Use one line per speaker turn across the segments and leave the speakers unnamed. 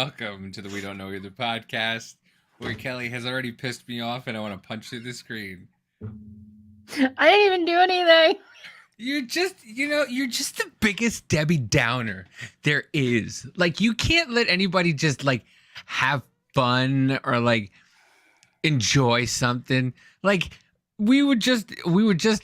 welcome to the We Don't Know Either podcast, where Kelly has already pissed me off and I want to punch through the screen.
I didn't even do anything.
You're just the biggest Debbie Downer there is. Like, you can't let anybody just, like, have fun or, like, enjoy something. Like, we were just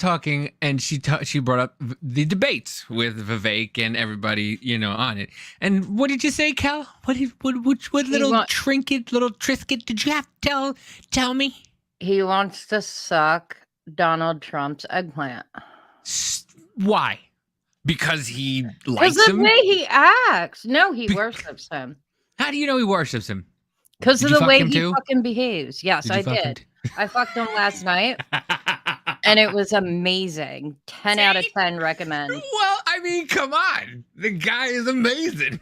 talking, and she brought up the debates with Vivek and everybody, on it. And what did you say, Cal? What little trisket did you have to tell me?
He wants to suck Donald Trump's eggplant.
Why? Because he likes
Because
him?
the way he acts. No, he worships him.
How do you know he worships him?
Because of the way he fucking behaves. Yes, I did. I fucked him last night. And it was amazing. 10 out of 10 recommend.
Well, I mean, come on. The guy is amazing.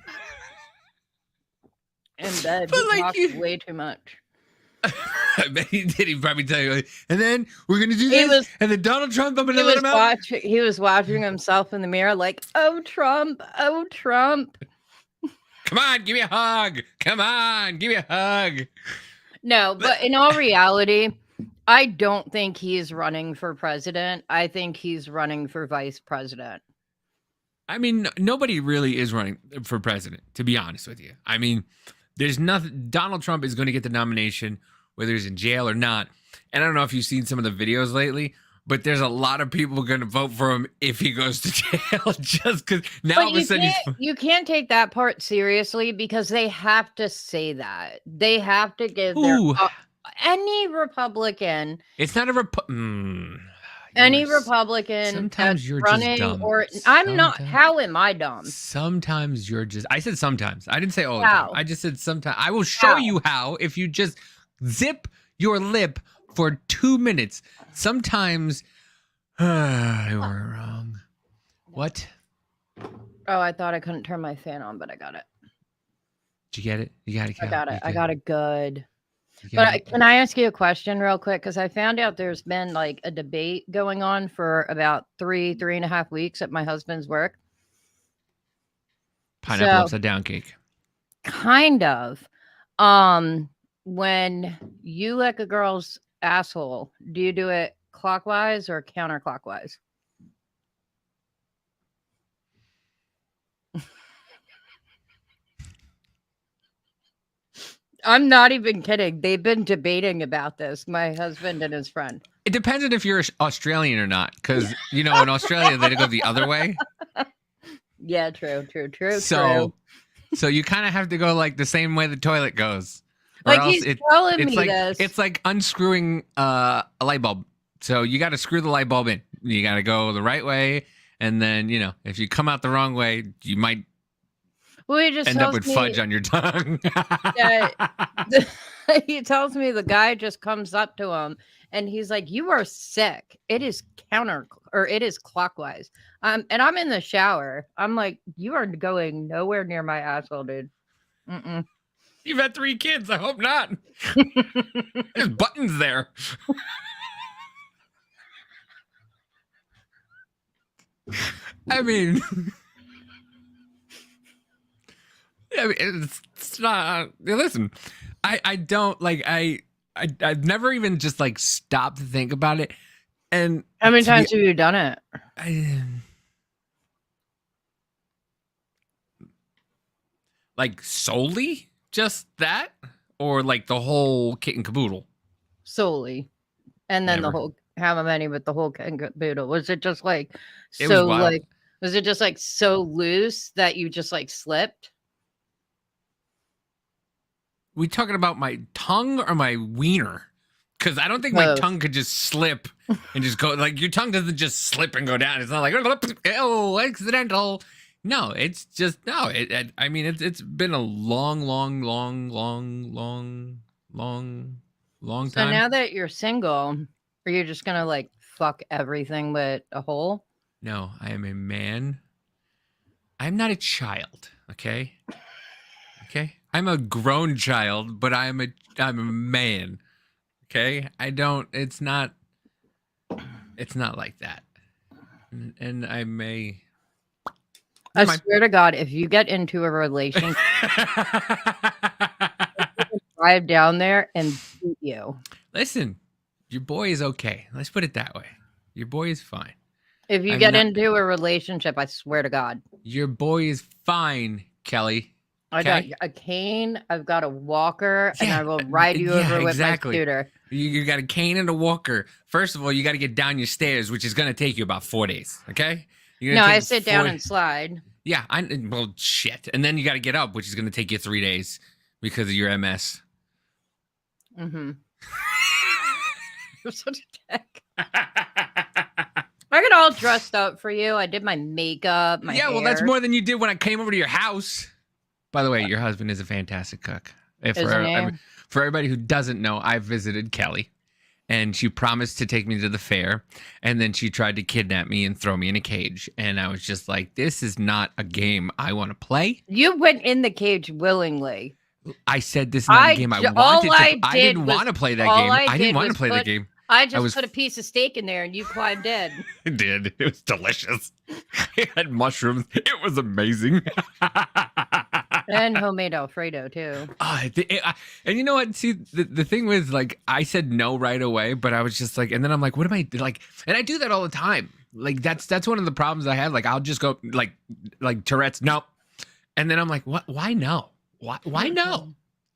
In bed, he talks way too much.
I bet he did. He probably tell you. And then we're going to do this. And then Donald Trump, I'm going to let him out.
He was watching himself in the mirror like, oh, Trump. Oh, Trump.
Come on, give me a hug. Come on, give me a hug.
No, but in all reality, I don't think he's running for president. I think he's running for vice president.
I mean, nobody really is running for president, to be honest with you. I mean, there's nothing. Donald Trump is going to get the nomination, whether he's in jail or not. And I don't know if you've seen some of the videos lately, but there's a lot of people going to vote for him if he goes to jail, just because now all of a sudden
you can't take that part seriously, because they have to say that. They have to give any Republican.
It's not a
any Republican.
Sometimes you're
running,
just dumb.
I'm not. How am I dumb?
Sometimes you're just. I said sometimes. I didn't say all the time. I just said sometimes. I will show you how if you just zip your lip for 2 minutes. Sometimes I were wrong. What?
Oh, I thought I couldn't turn my fan on, but I got it.
Did you get it? You got it.
I got it. I got it good. But can I ask you a question real quick? Because I found out there's been like a debate going on for about 3.5 weeks at my husband's work.
Pineapple upside down cake.
Kind of. When you lick a girl's asshole, do you do it clockwise or counterclockwise? I'm not even kidding. They've been debating about this, my husband and his friend.
It depends on if you're Australian or not, because, in Australia, they go the other way.
Yeah, true.
So you kind of have to go like the same way the toilet goes.
Like, he's telling me this.
It's like unscrewing a light bulb. So you got to screw the light bulb in. You got to go the right way. And then, if you come out the wrong way, you might end up with fudge on your tongue.
He tells me the guy just comes up to him and he's like, you are sick. It is clockwise. And I'm in the shower. I'm like, you are going nowhere near my asshole, dude. Mm-mm.
You've had 3 kids. I hope not. There's buttons there. I mean, it's not. Listen, I don't like. I've never even just like stopped to think about it. And
how many times have you done it?
Like solely just that, or like the whole kit and caboodle?
Solely, and then the whole. How many with the whole kit and caboodle? Was it just like so like? Was it just like so loose that you just like slipped?
We talking about my tongue or my wiener? Because I don't think my tongue could just slip and just go. Like, your tongue doesn't just slip and go down. It's not like, oh, accidental. No, it's just no. I mean, it's been a long time.
So now that you're single, are you just gonna like fuck everything with a hole?
No, I am a man. I'm not a child. Okay. I'm a grown child, but I'm a man. Okay. It's not like that. And I may.
I swear to God, if you get into a relationship, drive down there and beat you.
Listen, your boy is okay. Let's put it that way. Your boy is fine.
If you
I'm
get
not-
into a relationship, I swear to God.
Your boy is fine, Kelly.
I got
Okay?
a cane, I've got a walker, and
Yeah,
I will ride you
yeah,
over with
exactly.
my scooter.
You got a cane and a walker. First of all, you got to get down your stairs, which is going to take you about 4 days. Okay?
No, I sit down and slide.
Yeah, well, shit. And then you got to get up, which is going to take you 3 days because of your MS.
Mm-hmm. You're such a dick. I got all dressed up for you. I did my makeup, my hair.
Well, that's more than you did when I came over to your house. By the way, your husband is a fantastic cook. For everybody who doesn't know, I visited Kelly, and she promised to take me to the fair, and then she tried to kidnap me and throw me in a cage. And I was just like, this is not a game I want to play.
You went in the cage willingly.
I said this is not a game I wanted to. I didn't want to play that game. I didn't want to play the game.
I just put a piece of steak in there and you climbed in.
It did. It was delicious. It had mushrooms. It was amazing.
And homemade Alfredo too.
And you know what? See, the thing was, like, I said no right away, but I was just like, and then I'm like, what am I like? And I do that all the time. Like that's one of the problems I have. Like I'll just go like Tourette's, no, and then I'm like, what? Why no? Why no?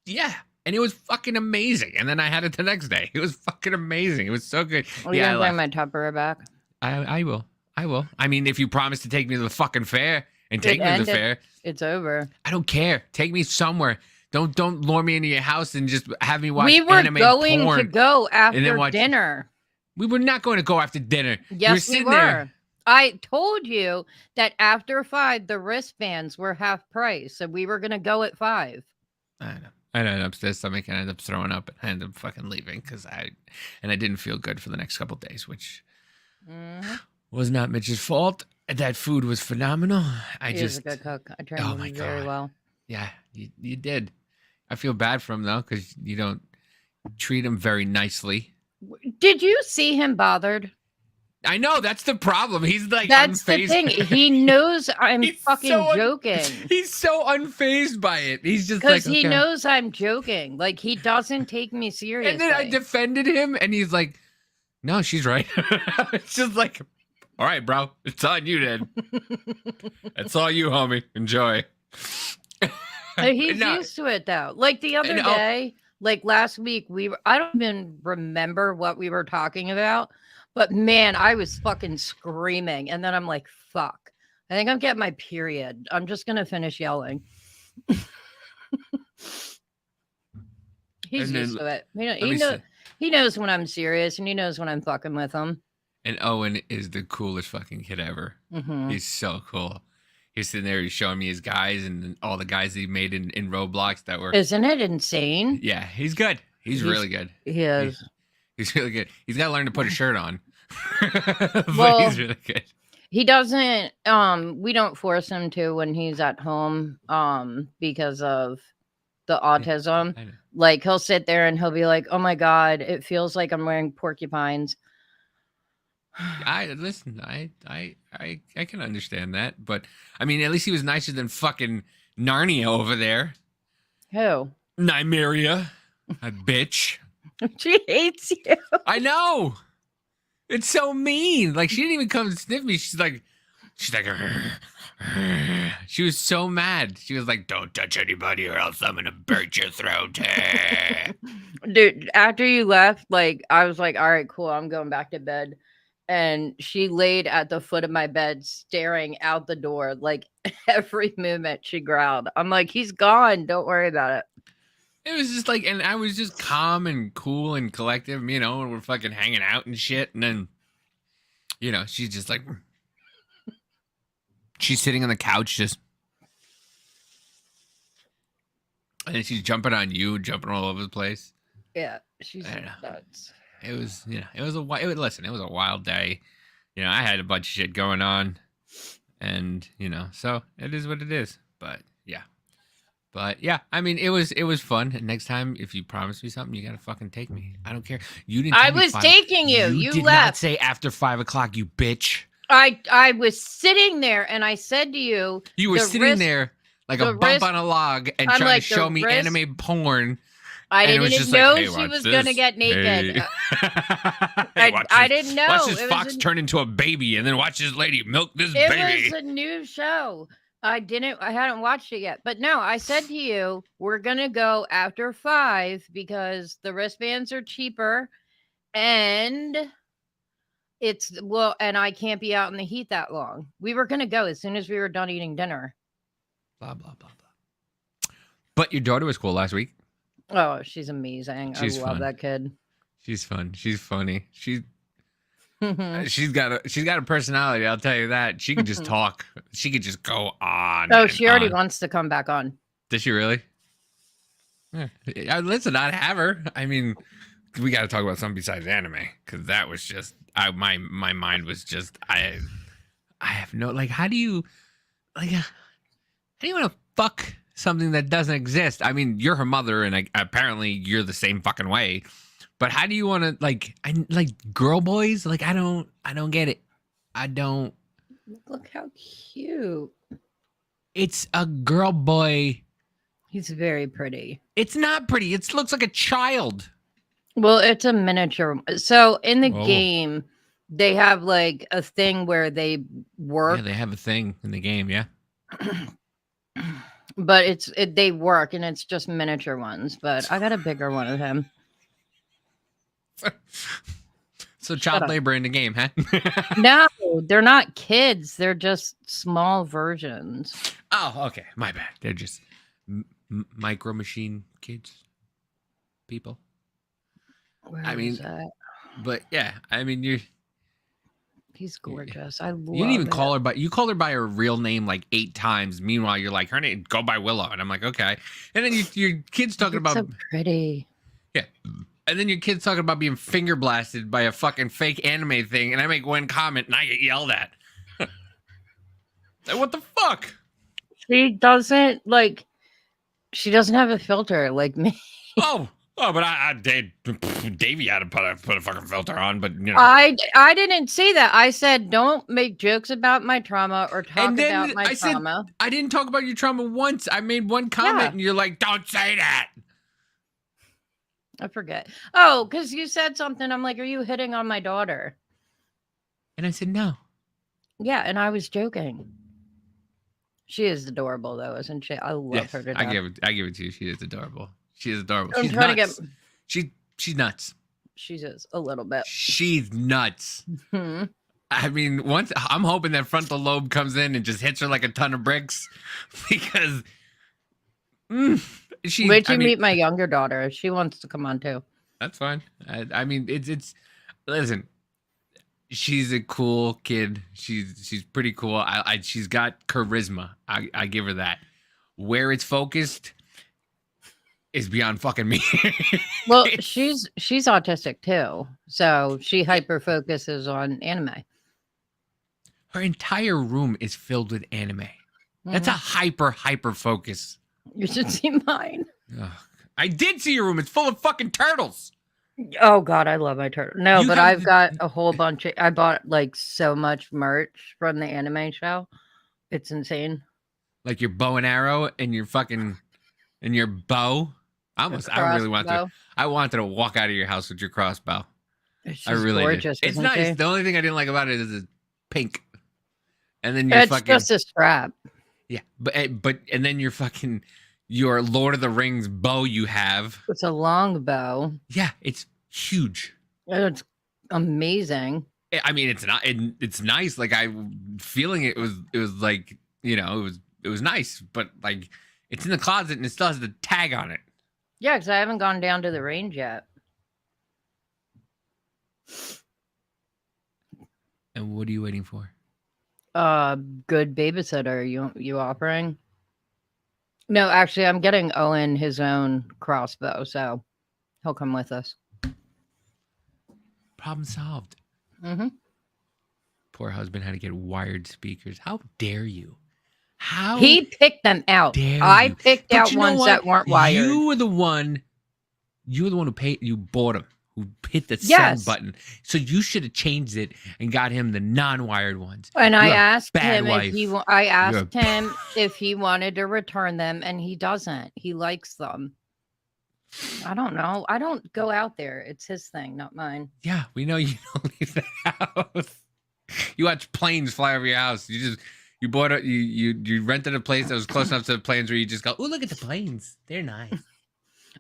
Yeah. And it was fucking amazing. And then I had it the next day. It was fucking amazing. It was so good.
Are you gonna bring my Tupperware back?
I will. I mean, if you promise to take me to the fucking fair and take me to the fair,
it's over.
I don't care. Take me somewhere. Don't lure me into your house and just have me watch anime porn.
We were going to go after dinner.
We were not going to go after dinner.
Yes, we were. There. I told you that after 5, the wristbands were half price, so we were going to go at 5.
I know. I ended up upstairs stomach and I ended up throwing up and I ended up fucking leaving because I didn't feel good for the next couple of days, which was not Mitch's fault. That food was phenomenal.
He was a good cook. I trained him very well.
Yeah, you did. I feel bad for him though because you don't treat him very nicely.
Did you see him bothered?
I know, that's the problem. He's like,
that's
unfazed.
The thing. He knows I'm fucking joking.
He's so unfazed by it. He's just
because he knows I'm joking. Like he doesn't take me seriously.
And then I defended him, and he's like, "No, she's right." It's just like, all right, bro, it's on you then. It's all you, homie. Enjoy.
He's used to it though. Like the other day, like last week, I don't even remember what we were talking about. But man, I was fucking screaming. And then I'm like, fuck. I think I'm getting my period. I'm just going to finish yelling. He's used to it. He knows when I'm serious and he knows when I'm fucking with him.
And Owen is the coolest fucking kid ever. He's so cool. He's sitting there, he's showing me his guys and all the guys he made in Roblox that were.
Isn't it insane?
Yeah, he's good. He's really good.
He is.
He's really good. He's got to learn to put a shirt on.
Well,
he's really good.
He doesn't, we don't force him to when he's at home because of the autism.
I know.
Like he'll sit there and he'll be like, oh my God, it feels like I'm wearing porcupines.
I can understand that. But I mean, at least he was nicer than fucking Narnia over there.
Who?
Nymeria. A bitch.
She hates you.
I know. It's so mean. Like she didn't even come sniff me. She's like, she was so mad. She was like, "Don't touch anybody, or else I'm gonna burst your throat."
Dude, after you left, like I was like, "All right, cool. I'm going back to bed." And she laid at the foot of my bed, staring out the door. Like every movement, she growled. I'm like, "He's gone. Don't worry about it."
It was just like, and I was just calm and cool and collective, you know, and we're fucking hanging out and shit. And then, you know, she's just like, she's sitting on the couch just, and then she's jumping on you, jumping all over the place.
Yeah, she's nuts.
It was, you know, it was a wild day. You know, I had a bunch of shit going on and, you know, so it is what it is. But yeah, I mean, it was fun. And next time, if you promise me something, you gotta fucking take me. I don't care. You didn't.
I was taking you. You
did
left.
Not say after 5 o'clock, you bitch.
I was sitting there, and I said to you,
you were sitting there like a bump on a log and trying to show me anime porn,
I
And it was
didn't
just
know
like, hey,
she
watch
was
this.
gonna get naked.
Hey.
I didn't know.
Watch this fox turn into a baby, and then watch this lady milk this baby.
It was a new show. I hadn't watched it yet. But no, I said to you, we're gonna go after 5 because the wristbands are cheaper and and I can't be out in the heat that long. We were gonna go as soon as we were done eating dinner.
Blah blah blah blah. But your daughter was cool last week.
Oh, she's amazing. I love that kid.
She's fun. She's funny. She's got a personality. I'll tell you that. She can just talk. She could just go on.
Oh, she already wants to come back on.
Does she really? Yeah. Listen, I'd have her. I mean, we got to talk about something besides anime because that was just my mind was just I have no how do you want to fuck something that doesn't exist? I mean, you're her mother, and apparently you're the same fucking way. But how do you want to girl boys? I don't get it. I don't.
Look how cute.
It's a girl boy.
He's very pretty.
It's not pretty. It looks like a child.
Well, it's a miniature. So in the game, they have a thing where they work.
Yeah, they have a thing in the game. Yeah.
But they work, and it's just miniature ones. But I got a bigger one of him.
So child labor in the game, huh?
No, they're not kids. They're just small versions.
Oh, okay. My bad. They're just micro machine kids. People.
Where
I mean, but yeah, I mean,
he's gorgeous. I love
You didn't even call her by. You called her by her real name 8 times. Meanwhile, you're like, her name go by Willow, and I'm like, okay. And then your kid's talking about
so pretty.
Yeah. And then your kid's talking about being finger blasted by a fucking fake anime thing, and I make one comment and I get yelled at. What the fuck?
She doesn't have a filter like me.
Oh, but I did. Davey had to put a fucking filter on, but you know.
I didn't say that. I said don't make jokes about my trauma or talk about my trauma.
I didn't talk about your trauma once. I made one comment, and you're like, "Don't say that."
I forget. Oh, because you said something. I'm like, are you hitting on my daughter?
And I said, no.
Yeah, and I was joking. She is adorable, though, isn't she? I love her to death.
I give it to you. She is adorable. She is adorable.
I'm
she's
trying
nuts.
to get.
She's nuts.
She is a little bit.
She's nuts.
Hmm.
I mean, I'm hoping that frontal lobe comes in and just hits her like a ton of bricks, because.
Wait till you meet my younger daughter. She wants to come on too.
That's fine. I mean, it's. Listen, she's a cool kid. She's pretty cool. She's got charisma. I give her that. Where it's focused is beyond fucking me.
Well, she's autistic too, so she hyper focuses on anime.
Her entire room is filled with anime. That's a hyper focus.
You should see mine.
Ugh. I did see your room. It's full of fucking turtles.
Oh God, I love my turtle. No, but I've got a whole bunch of. I bought so much merch from the anime show. It's insane.
Like your bow and arrow and your fucking and your bow. I really want to. I wanted to walk out of your house with your crossbow.
I really gorgeous.
Did. It's nice.
She?
The only thing I didn't like about it is it's pink. And then
it's just a strap.
Yeah, but and then your Lord of the Rings bow you have.
It's a long bow.
Yeah, it's huge.
It's amazing.
I mean, it's not. It's nice. Feeling it was like, it was nice, but it's in the closet and it still has the tag on it.
Yeah, because I haven't gone down to the range yet.
And what are you waiting for?
Good babysitter. You offering? No, actually, I'm getting Owen his own crossbow, so he'll come with us.
Problem solved.
Mm-hmm.
Poor husband had to get wired speakers. How dare you? How
he picked them out. I picked out ones that weren't wired.
You were the one who paid. You bought them. Who hit the send button. So you should have changed it and got him the non-wired ones.
And I asked him if he wanted to return them, and he doesn't. He likes them. I don't know. I don't go out there. It's his thing, not mine.
Yeah, we know you don't leave the house. You watch planes fly over your house. You bought a you rented a place that was close enough to the planes where you just go, oh, look at the planes. They're nice.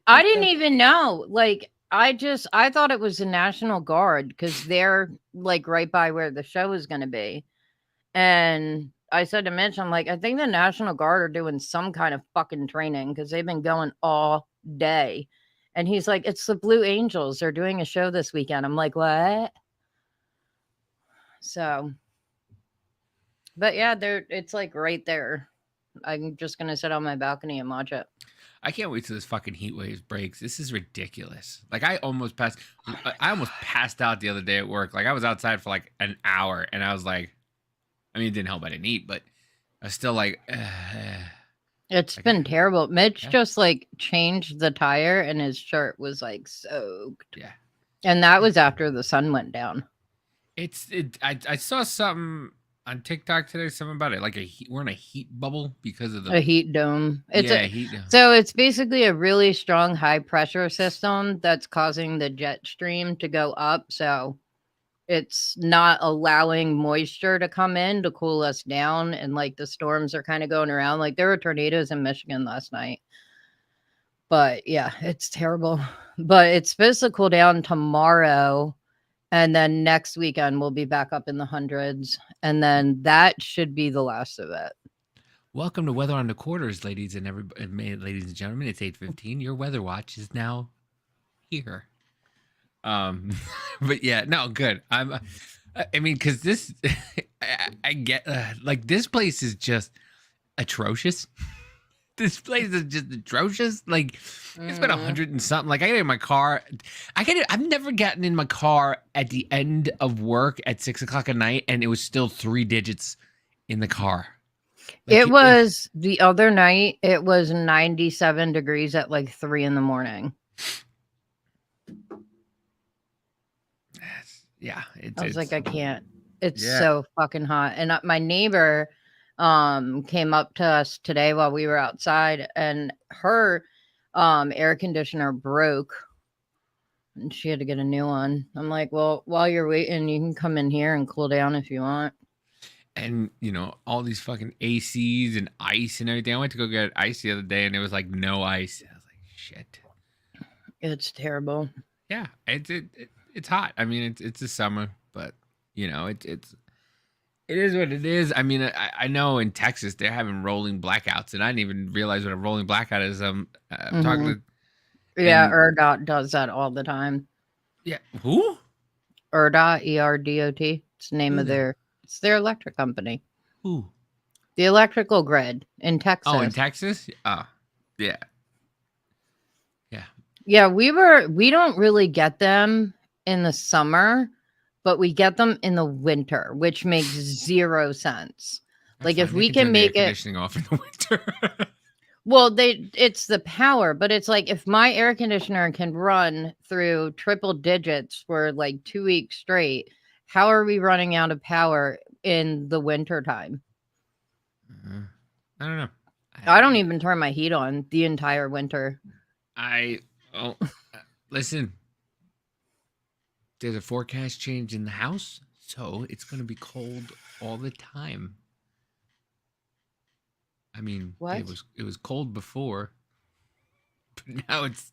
I didn't even know. Like, I thought it was the National Guard because they're like right by where the show is going to be. And I said to Mitch, I'm like, I think the National Guard are doing some kind of fucking training because they've been going all day. And he's like, it's the Blue Angels. They're doing a show this weekend. I'm like, what? So, but yeah, it's like right there. I'm just going to sit on my balcony and watch it.
I can't wait till this fucking heat wave breaks. This is ridiculous. Like I almost passed out the other day at work. Like I was outside for like an hour and I was like, I mean, it didn't help I didn't eat, but I was still like,
It's been terrible. Mitch just like changed the tire and his shirt was like soaked.
Yeah.
And that was after the sun went down.
I saw something on TikTok today, something about it. Like we're in a heat bubble because of
a heat dome. It's
a heat dome.
So it's basically a really strong high pressure system that's causing the jet stream to go up. So it's not allowing moisture to come in to cool us down. And like the storms are kind of going around. Like there were tornadoes in Michigan last night. But yeah, it's terrible. But it's supposed to cool down tomorrow. And then next weekend we'll be back up in the hundreds. And then that should be the last of it.
Welcome to Weather on the Quarters, ladies and gentlemen. It's 8:15. Your weather watch is now here. But yeah, no, good. I mean, because this, I get like this place is just atrocious. This place is just atrocious. Like it's been 100 and something. Like I get in my car. I've never gotten in my car at the end of work at 6 o'clock at night, and it was still 3 digits in the car. Like,
it was the other night. It was 97 degrees at like 3 a.m.
Yeah,
I was like, I can't. It's so fucking hot. And my neighbor came up to us today while we were outside, and her air conditioner broke, and she had to get a new one. I'm like, well, while you're waiting, you can come in here and cool down if you want.
And you know, all these fucking ACs and ice and everything. I went to go get ice the other day, and it was like no ice. I was like, shit.
It's terrible.
Yeah, it's hot. I mean, it's the summer, but you know, it is what it is. I mean, I know in Texas they're having rolling blackouts, and I didn't even realize what a rolling blackout is. I'm talking to.
Yeah, ERDOT does that all the time.
Yeah, who?
ERDOT, ERDOT. It's the name of their electric company.
Who?
The electrical grid in Texas.
Oh, in Texas? Oh, yeah. Yeah.
Yeah, we don't really get them in the summer, but we get them in the winter, which makes zero sense.
That's
like
fine.
If we can make
air conditioning off in the winter.
Well, it's the power, but it's like if my air conditioner can run through triple digits for like 2 weeks straight, how are we running out of power in the winter time?
I don't know.
I don't even turn my heat on the entire winter.
Listen. There's a forecast change in the house, so it's going to be cold all the time. I mean,
what?
It was cold before, but now it's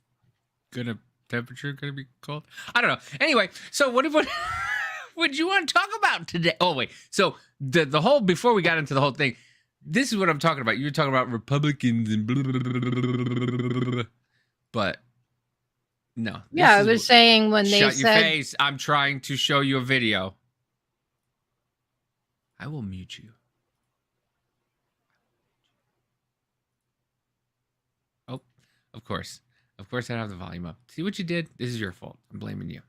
temperature gonna be cold. I don't know. Anyway, so what would you want to talk about today? Oh wait, so the whole before we got into the whole thing, this is what I'm talking about. You were talking about Republicans and blah, blah, blah, blah, blah, but no.
Yeah, I was saying when they
said,
shut
your face. I'm trying to show you a video. I will mute you. Oh, of course. Of course I don't have the volume up. See what you did? This is your fault. I'm blaming you.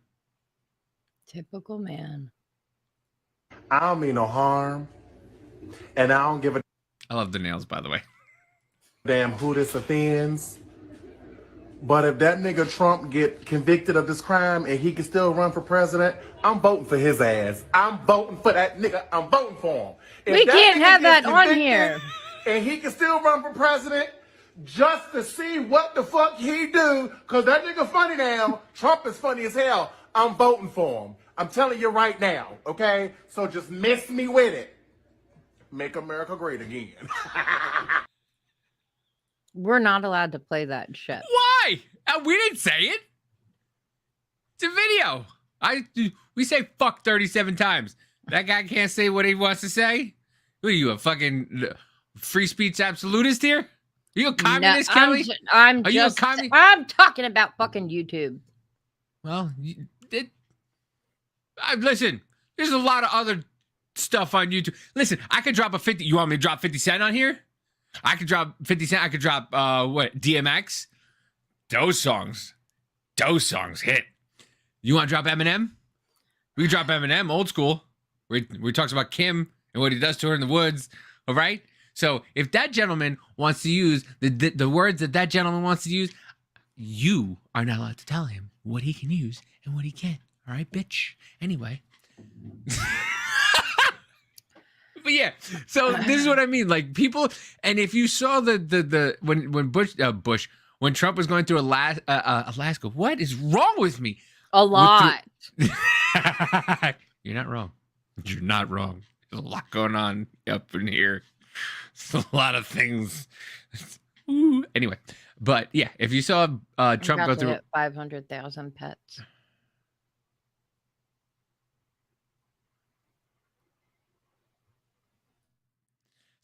Typical man.
I don't mean no harm. And I don't give a
I love the nails, by the way.
damn who this offends. But if that nigga Trump get convicted of this crime and he can still run for president, I'm voting for his ass. I'm voting for that nigga. I'm voting for him. If
we can't have that on here.
And he can still run for president, just to see what the fuck he do, because that nigga funny now. Trump is funny as hell. I'm voting for him. I'm telling you right now, okay? So just miss me with it. Make America great again.
We're not allowed to play that shit.
Why? We didn't say it. It's a video. We say fuck 37 times. That guy can't say what he wants to say? What are you, a fucking free speech absolutist here? Are you a communist, Kelly?
I'm talking about fucking YouTube.
Well, listen, there's a lot of other stuff on YouTube. Listen, I could drop a 50. You want me to drop 50 Cent on here? I could drop 50 Cent. I could drop, DMX? Those songs hit. You want to drop Eminem? We can drop Eminem, old school. We talks about Kim and what he does to her in the woods. All right? So if that gentleman wants to use the words that gentleman wants to use, you are not allowed to tell him what he can use and what he can't. All right, bitch? Anyway. But yeah, so this is what I mean. Like people, and if you saw when Trump was going through Alaska, what is wrong with me?
A lot.
You're not wrong. You're not wrong. There's a lot going on up in here. There's a lot of things. Ooh. Anyway, but yeah, if you saw Trump go through
500,000 pets.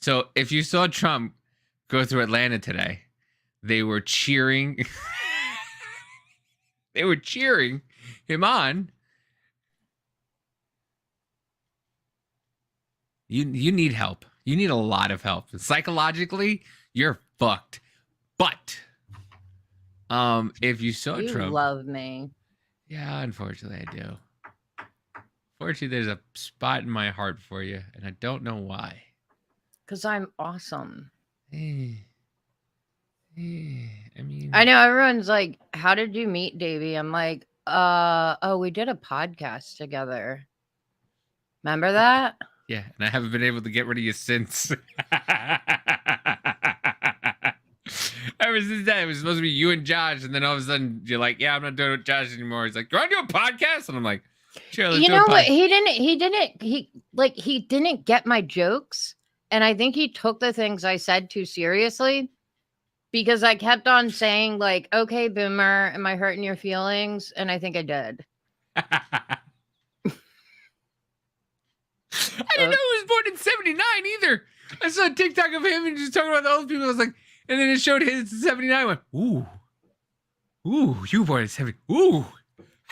So if you saw Trump go through Atlanta today, they were cheering. They were cheering him on. You need help. You need a lot of help. Psychologically, you're fucked. But if you saw Trump,
You love me.
Yeah, unfortunately I do. Fortunately, there's a spot in my heart for you, and I don't know why.
Because I'm awesome.
I mean,
I know everyone's like, how did you meet Davy? I'm like, we did a podcast together. Remember that?
Yeah, and I haven't been able to get rid of you since. Ever since that, it was supposed to be you and Josh, and then all of a sudden you're like, "Yeah, I'm not doing it with Josh anymore." He's like, "Do I do a podcast?" And I'm like, "Sure, let's
You
do
know
a
what?
podcast."
He didn't get my jokes, and I think he took the things I said too seriously. Because I kept on saying, like, okay, boomer, am I hurting your feelings? And I think I did.
I didn't know he was born in 79 either. I saw a TikTok of him and just talking about the old people. I was like, and then it showed his 79. I went, ooh, you were born in 70. Ooh,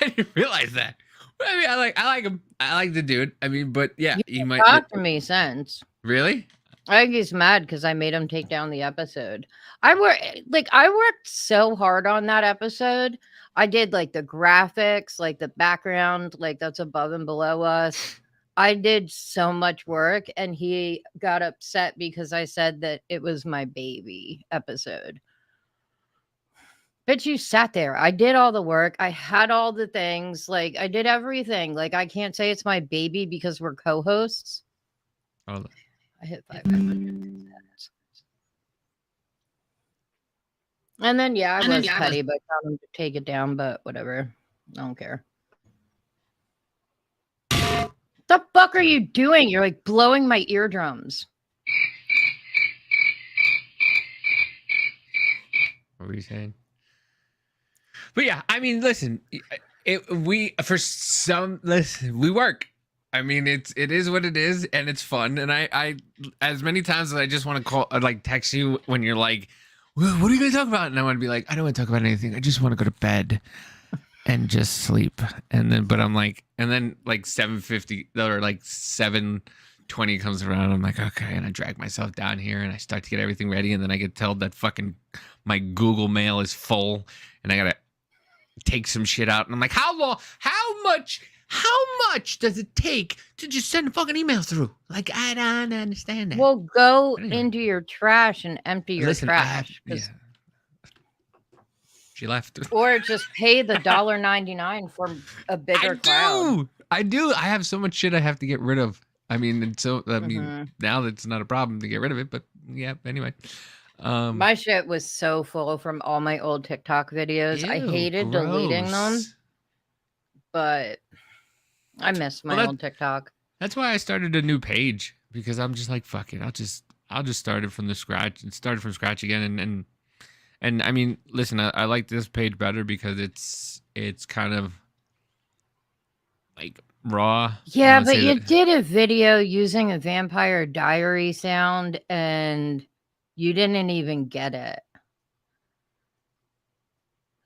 I didn't realize that. But I mean, I like him. I like the dude. I mean, but yeah, he might
talk to me since.
Really?
I think he's mad because I made him take down the episode. I worked so hard on that episode. I did like the graphics, like the background, like that's above and below us. I did so much work, and he got upset because I said that it was my baby episode. But you sat there. I did all the work. I had all the things. Like I did everything. Like I can't say it's my baby because we're co-hosts.
Oh.
I hit 500. And then, yeah, I was petty, but telling him to take it down, but whatever. I don't care. What the fuck are you doing? You're like blowing my eardrums.
What were you saying? But yeah, I mean, listen, we work. I mean, it is what it is, and it's fun. And I as many times as I just want to call, like text you when you're like, well, what are you going to talk about? And I want to be like, I don't want to talk about anything. I just want to go to bed and just sleep. And then, but I'm like, and then like 7:50 or like 7:20 comes around. I'm like, okay. And I drag myself down here and I start to get everything ready. And then I get told that my Google Mail is full and I got to take some shit out. And I'm like, how much does it take to just send a fucking email through? Like, I don't understand that.
Well, go into your trash and empty your trash.
Yeah. She left.
Or just pay the $1.99 for a bigger crowd.
I do. I have so much shit I have to get rid of. I mean, now that's not a problem to get rid of it. But yeah, anyway.
My shit was so full from all my old TikTok videos. I hated deleting them, but I miss my old TikTok.
That's why I started a new page, because I'm just like, fuck it. I'll just start it from the scratch and start it from scratch again. And I mean, listen, I like this page better because it's kind of like raw.
Yeah, but you did a video using a Vampire Diary sound and you didn't even get it.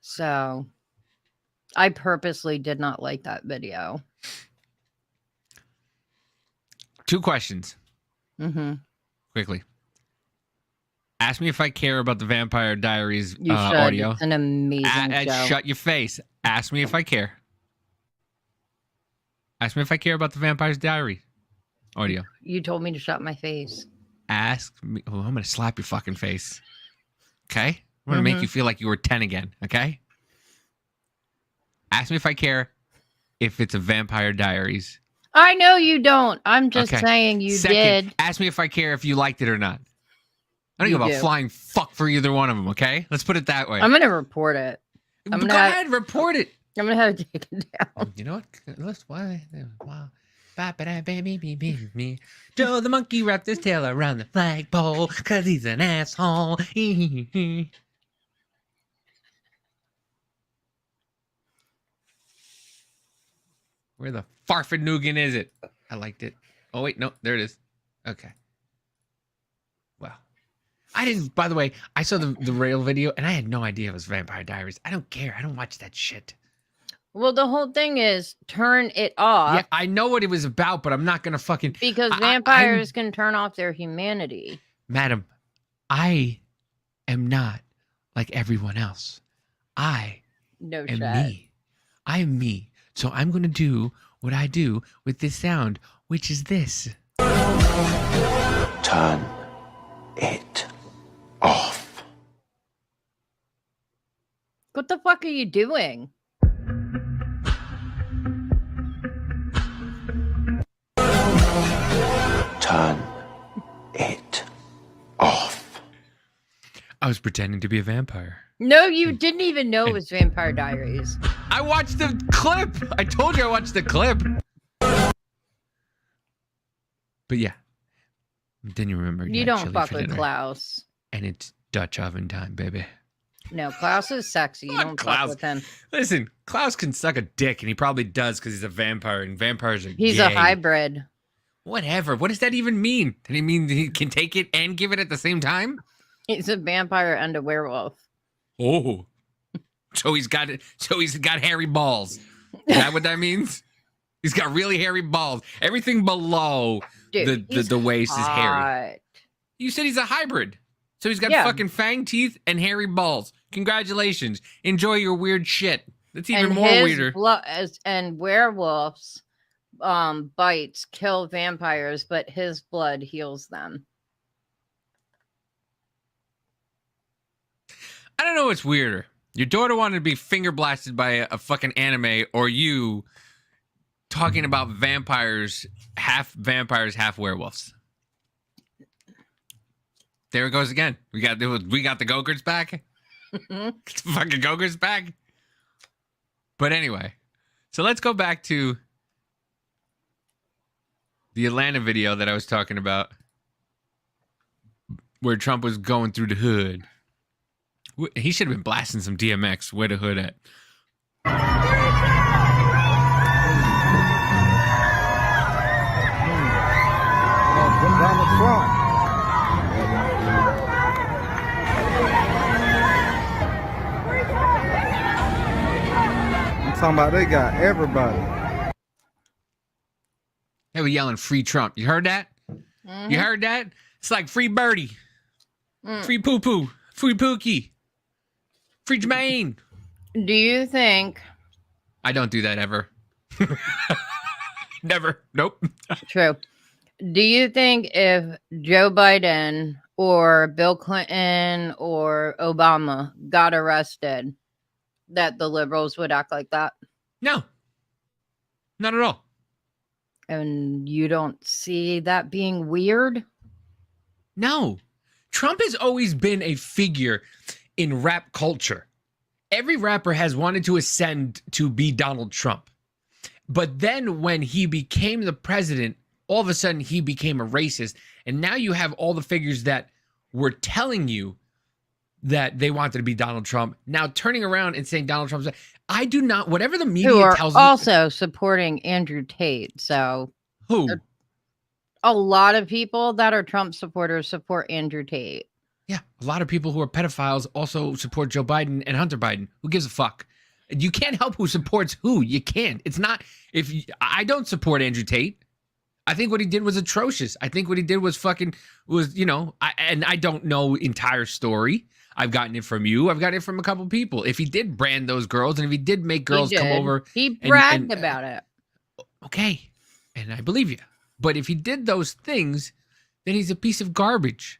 So I purposely did not like that video.
2 questions. Quickly. Ask me if I care about the Vampire Diaries audio.
It's an amazing show.
Shut your face. Ask me if I care. Ask me if I care about the Vampire Diary audio.
You told me to shut my face.
Ask me. Oh, I'm going to slap your fucking face. Okay? I'm going to make you feel like you were 10 again. Okay? Ask me if I care if it's a Vampire Diaries.
I know you don't. I'm just saying you did.
Ask me if I care if you liked it or not. I don't give a flying fuck for either one of them, okay? Let's put it that way.
I'm going to report it.
Go ahead, report it.
I'm going to have it taken down.
You know what? Let's why. Joe the monkey wrapped his tail around the flagpole because he's an asshole. Where the farfadnugan is it? I liked it. Oh, wait. No, there it is. Okay. Well. I didn't, by the way, I saw the rail video and I had no idea it was Vampire Diaries. I don't care. I don't watch that shit.
Well, the whole thing is turn it off.
Yeah, I know what it was about, but I'm not going to fucking...
Because vampires can turn off their humanity.
Madam, I am not like everyone else. I am me. I am me. So I'm going to do what I do with this sound, which is this.
Turn it off.
What the fuck are you doing?
Turn it off.
I was pretending to be a vampire.
No, you didn't even know it was Vampire Diaries.
I watched the clip. I told you I watched the clip. But yeah. Then you remember.
You don't fuck with Klaus.
And it's Dutch oven time, baby.
No, Klaus is sexy. You don't fuck with him.
Listen, Klaus can suck a dick, and he probably does because he's a vampire, and vampires are
He's
gay.
a hybrid.
Whatever. What does that even mean? Does he mean he can take it and give it at the same time?
He's a vampire and a werewolf.
Oh. So he's got hairy balls. Is that what that means? He's got really hairy balls. Everything below the waist is hairy. You said he's a hybrid. So he's got fucking fang teeth and hairy balls. Congratulations. Enjoy your weird shit. That's even more weirder.
And werewolves bites kill vampires, but his blood heals them.
I don't know what's weirder. Your daughter wanted to be finger blasted by a fucking anime, or you talking about vampires, half werewolves. There it goes again. We got the Gogurts back. The fucking Gogurts back. But anyway, so let's go back to the Atlanta video that I was talking about, where Trump was going through the hood. He should have been blasting some DMX. Where the hood at?
Donald Trump. I'm talking about they got everybody.
They were yelling "Free Trump." You heard that? Mm-hmm. You heard that? It's like "Free Birdie," "Free Poo Poo," "Free Pookie," "Free Jermaine."
Do you think?
I don't do that ever. Never. Nope.
True. Do you think if Joe Biden or Bill Clinton or Obama got arrested, that the liberals would act like that?
No. Not at all.
And you don't see that being weird?
No. Trump has always been a figure in rap culture. Every rapper has wanted to ascend to be Donald Trump. But then when he became the president, all of a sudden he became a racist. And now you have all the figures that were telling you that they wanted to be Donald Trump now turning around and saying Donald Trump's. I do not, whatever the media
who are
tells me.
Also supporting Andrew Tate. So
Who?
A lot of people that are Trump supporters support Andrew Tate.
Yeah, a lot of people who are pedophiles also support Joe Biden and Hunter Biden. Who gives a fuck? You can't help who supports who. You can't. It's not. I don't support Andrew Tate. I think what he did was atrocious. I think what he did was I don't know entire story. I've gotten it from you. I've gotten it from a couple people. If he did brand those girls and if he did make girls come over.
He bragged about it.
Okay. And I believe you. But if he did those things, then he's a piece of garbage.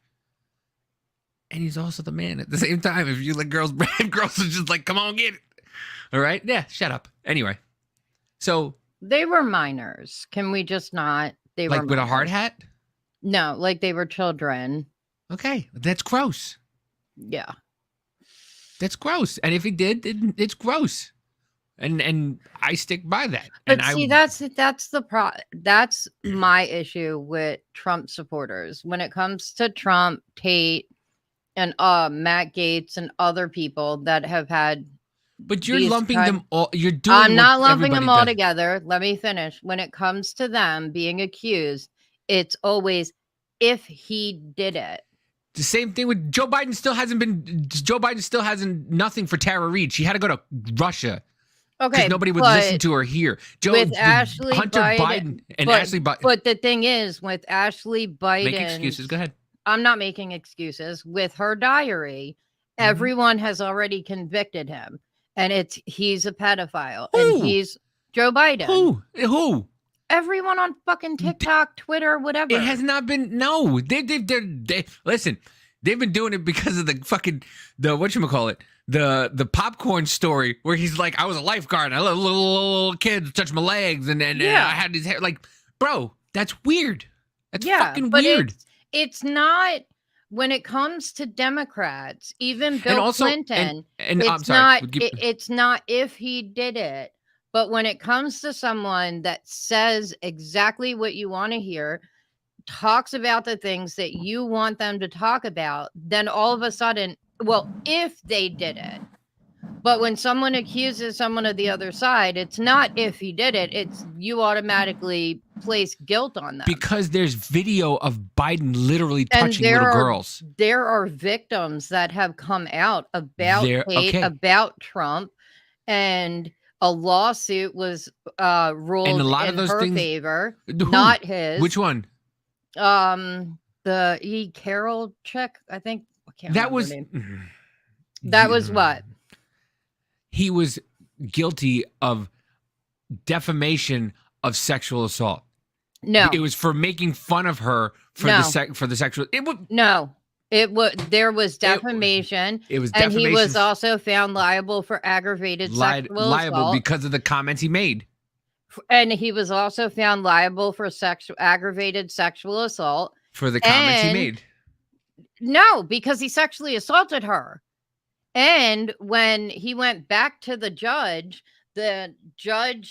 And he's also the man at the same time. If you let girls brand, girls are just like, come on, get it. All right? Yeah, shut up. Anyway. So.
They were minors. Can we just not? They
like
were
with
minors.
a hard hat?
No, like they were children.
Okay. That's gross.
Yeah.
That's gross. And if he did, it's gross. And I stick by that.
But
and
see, that's my issue with Trump supporters. When it comes to Trump, Tate, and Matt Gaetz and other people that have had.
But you're lumping them all. You're doing.
I'm not lumping them all
does.
together. Let me finish. When it comes to them being accused, it's always if he did it.
The same thing with Joe Biden. Joe Biden still hasn't nothing for Tara Reid. She had to go to Russia.
Okay,
because nobody would listen to her here.
With Ashley
Hunter Biden and Ashley Biden.
But the thing is, with Ashley Biden,
make excuses. Go ahead.
I'm not making excuses. With her diary, everyone has already convicted him, and he's a pedophile, and he's Joe Biden.
Who?
Everyone on fucking TikTok, Twitter, whatever.
It has not been. No, they listen. They've been doing it because of the fucking whatchamacallit, the popcorn story where he's like, I was a lifeguard and I let little kids touch my legs and I had his hair. Like, bro, that's weird. That's fucking weird.
It's not when it comes to Democrats, even Bill Clinton.
And
it's
I'm sorry.
It's not if he did it. But when it comes to someone that says exactly what you want to hear, talks about the things that you want them to talk about, then all of a sudden, well, if they did it. But when someone accuses someone of the other side, it's not if he did it, it's you automatically place guilt on them.
Because there's video of Biden literally touching little girls.
There are victims that have come out about hate, about Trump, and a lawsuit was ruled in her favor, not his.
Which one?
The E. Carroll check, I think.
That was
what?
He was guilty of defamation of sexual assault.
No,
it was for making fun of her for the sexual.
There was defamation.
It was defamation,
and he was also found liable for aggravated sexual assault
because of the comments he made.
And he was also found liable for aggravated sexual assault
for the comments he made.
No, because he sexually assaulted her. And when he went back to the judge he tried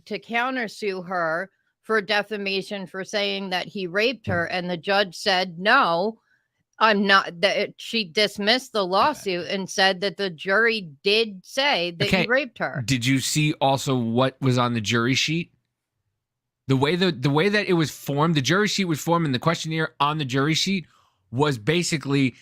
to countersue her for defamation for saying that he raped her. And the judge said, no, I'm not. That she dismissed the lawsuit and said that the jury did say that he raped her.
Did you see also what was on the jury sheet? The way that it was formed, the jury sheet was formed, and the questionnaire on the jury sheet was basically.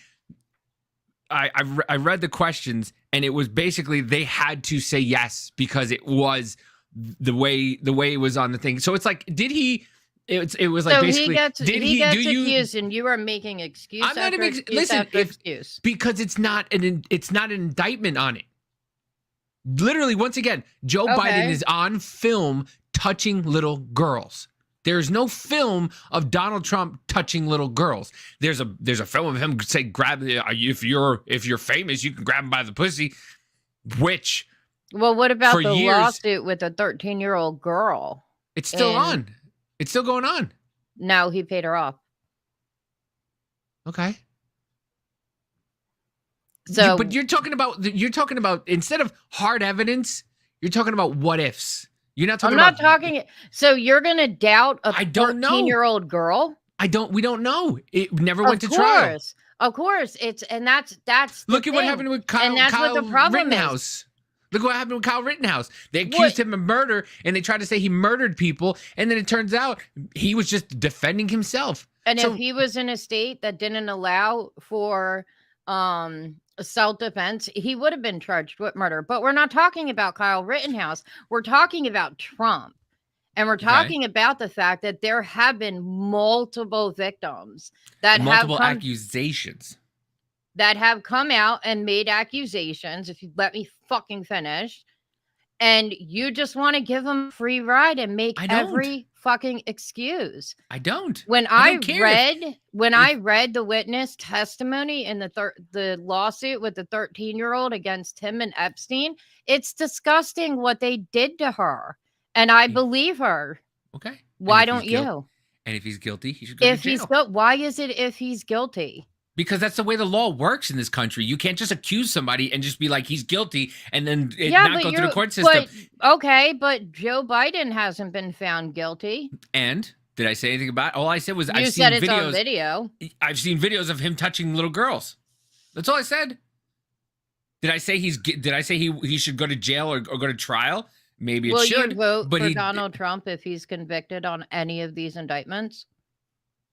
I read the questions, and it was basically they had to say yes because it was the way it was on the thing. So it's like, did he? It was like, so basically,
he gets accused, and you are making excuse. I'm not making excuse
because it's not an indictment on it. Literally, once again, Joe Biden is on film touching little girls. There's no film of Donald Trump touching little girls. There's a film of him say, grab, if you're famous, you can grab him by the pussy. Which,
well, what about the lawsuit with a 13-year-old girl?
It's still on. It's still going on.
No, he paid her off.
Okay.
So,
but you're talking about instead of hard evidence, you're talking about what ifs. You're not talking
I'm not
about.
talking. So you're gonna doubt a
I don't know.
13-year-old girl?
We don't know. It never went to
Of
trial.
course. Of course. That's the
Look at what
thing.
happened with Kyle,
And that's what the problem
Rittenhouse. Look what happened with Kyle Rittenhouse. They accused him of murder, and they tried to say he murdered people, and then it turns out he was just defending himself.
And if he was in a state that didn't allow for self-defense, he would have been charged with murder. But we're not talking about Kyle Rittenhouse. We're talking about Trump. And we're talking about the fact that there have been multiple victims that
multiple
have
accusations
that have come out and made accusations. If you let me fucking finish, and you just want to give them a free ride and make every fucking excuse.
I don't.
When
I
read the witness testimony in the lawsuit with the 13-year-old against him and Epstein, it's disgusting what they did to her. And I believe her.
Okay.
Why don't you?
And if he's guilty, he should go to jail.
Why is it if he's guilty?
Because that's the way the law works in this country. You can't just accuse somebody and just be like, he's guilty, and then not go through the court system.
But Joe Biden hasn't been found guilty.
And did I say anything about it? All I said was
I've seen videos. On video.
I've seen videos of him touching little girls. That's all I said. Did I say he should go to jail or go to trial? Maybe it should.
Will you vote for Donald Trump if he's convicted on any of these indictments?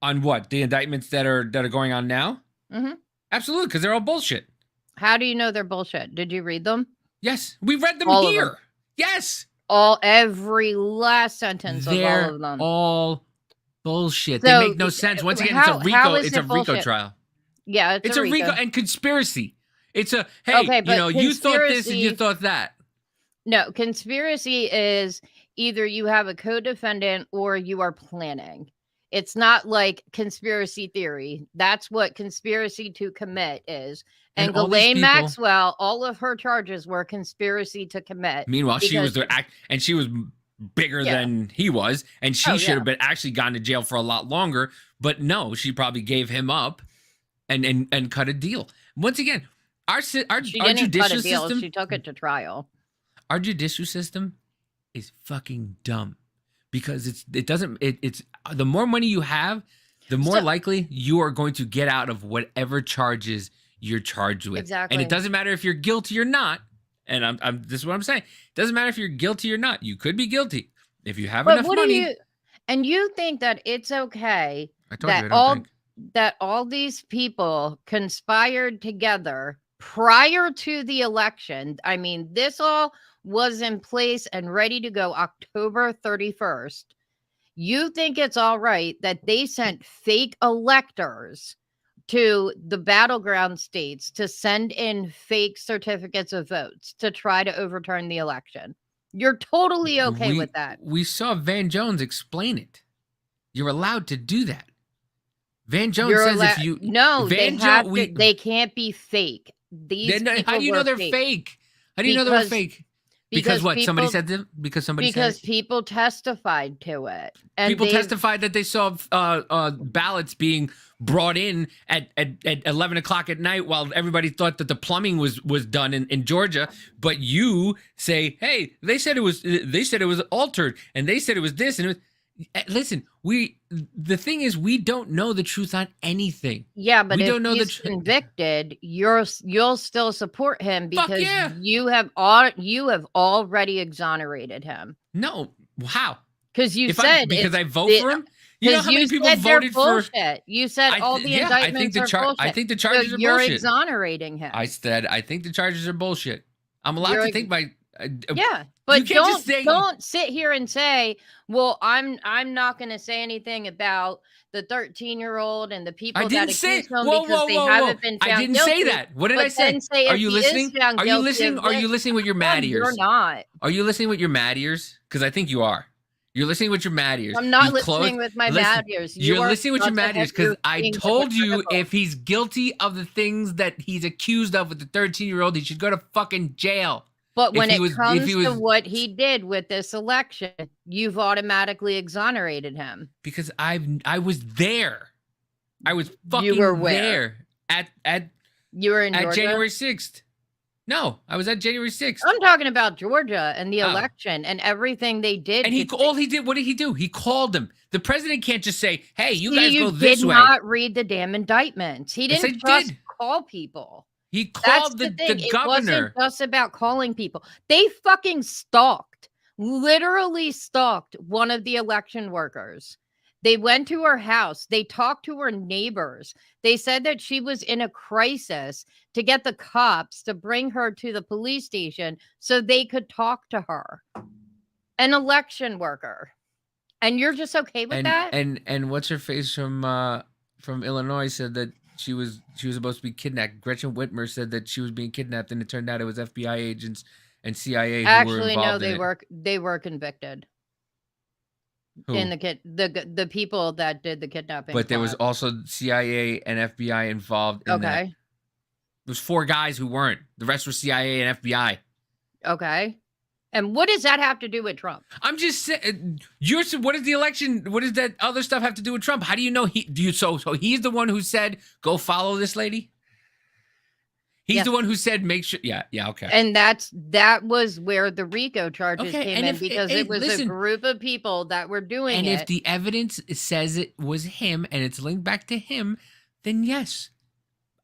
On what? The indictments that are going on now?
Mm-hmm.
Absolutely, because they're all bullshit.
How do you know they're bullshit? Did you read them?
Yes, we read them
all
here.
Them.
Yes,
every last sentence of all of them.
All bullshit.
So,
they make no sense. Once again, it's a RICO trial.
Yeah, it's a RICO
and conspiracy. It's a you thought this and you thought that.
No, conspiracy is either you have a co-defendant or you are planning. It's not like conspiracy theory. That's what conspiracy to commit is. And Ghislaine Maxwell, all of her charges were conspiracy to commit.
Meanwhile, she was and she was bigger than he was, and she should have been actually gone to jail for a lot longer. But no, she probably gave him up and cut a deal. Once again, our judicial system,
she took it to trial.
Our judicial system is fucking dumb because it's the more money you have, the more likely you are going to get out of whatever charges you're charged with.
Exactly.
And it doesn't matter if you're guilty or not. And this is what I'm saying. It doesn't matter if you're guilty or not. You could be guilty if you have enough money.
And you think that it's okay that all these people conspired together prior to the election. I mean, this all was in place and ready to go October 31st. You think it's all right that they sent fake electors to the battleground states to send in fake certificates of votes to try to overturn the election? You're totally okay with that.
We saw Van Jones explain it. You're allowed to do that. Van Jones says if you...
No, they can't be fake.
How do you know they're fake? How do you know they're fake? Because what? Somebody said them? Because somebody said it?
Because people testified to it. And
people testified that they saw ballots being brought in at 11 o'clock at night while everybody thought that the plumbing was done in Georgia. But you say, hey, they said it was altered, and they said it was this, and it was... Listen, the thing is, we don't know the truth on anything.
Yeah, but if he's convicted, you'll still support him because you have already exonerated him.
No, how?
Because because
I vote for him. You know how many people voted for?
You said all the indictments are bullshit.
I think the charges are bullshit.
You're exonerating him.
I said I think the charges are bullshit. I'm allowed to think by.
But don't sit here and say, well, I'm not going to say anything about the 13-year-old and the people that accuse him because they haven't been found guilty.
I didn't say that. What did I say? Are you listening? Are you listening? Are you listening with your mad ears?
You're not.
Are you listening with your mad ears? Because I think you are. You're listening with your mad ears.
I'm not listening with my mad ears.
You're listening with your mad ears because I told you if he's guilty of the things that he's accused of with the 13-year-old, he should go to fucking jail.
But when it comes to what he did with this election, you've automatically exonerated him.
Because I was there. I was fucking there at
You were in
at
Georgia?
January 6th. No, I was at January 6th.
I'm talking about Georgia and the election and everything they did.
And all he did, what did he do? He called them. The president can't just say, hey, you guys go this way.
You did not read the damn indictments. He didn't just call people.
He called the governor.
It wasn't just about calling people. They fucking literally stalked one of the election workers. They went to her house. They talked to her neighbors. They said that she was in a crisis to get the cops to bring her to the police station so they could talk to her. An election worker. And you're just okay with that?
And what's her face from Illinois said that she was supposed to be kidnapped. Gretchen Whitmer said that she was being kidnapped, and it turned out it was FBI agents and CIA who were involved in it.
They were convicted.
Who?
In the people that did the kidnapping.
But there was also CIA and FBI involved in that. There was 4 guys who weren't. The rest were CIA and FBI.
Okay. And what does that have to do with Trump?
I'm just saying. What is the election? What does that other stuff have to do with Trump? How do you know So he's the one who said go follow this lady. He's the one who said make sure. Yeah, okay.
And that was where the RICO charges came in because it was a group of people that were doing it.
And if the evidence says it was him and it's linked back to him, then yes.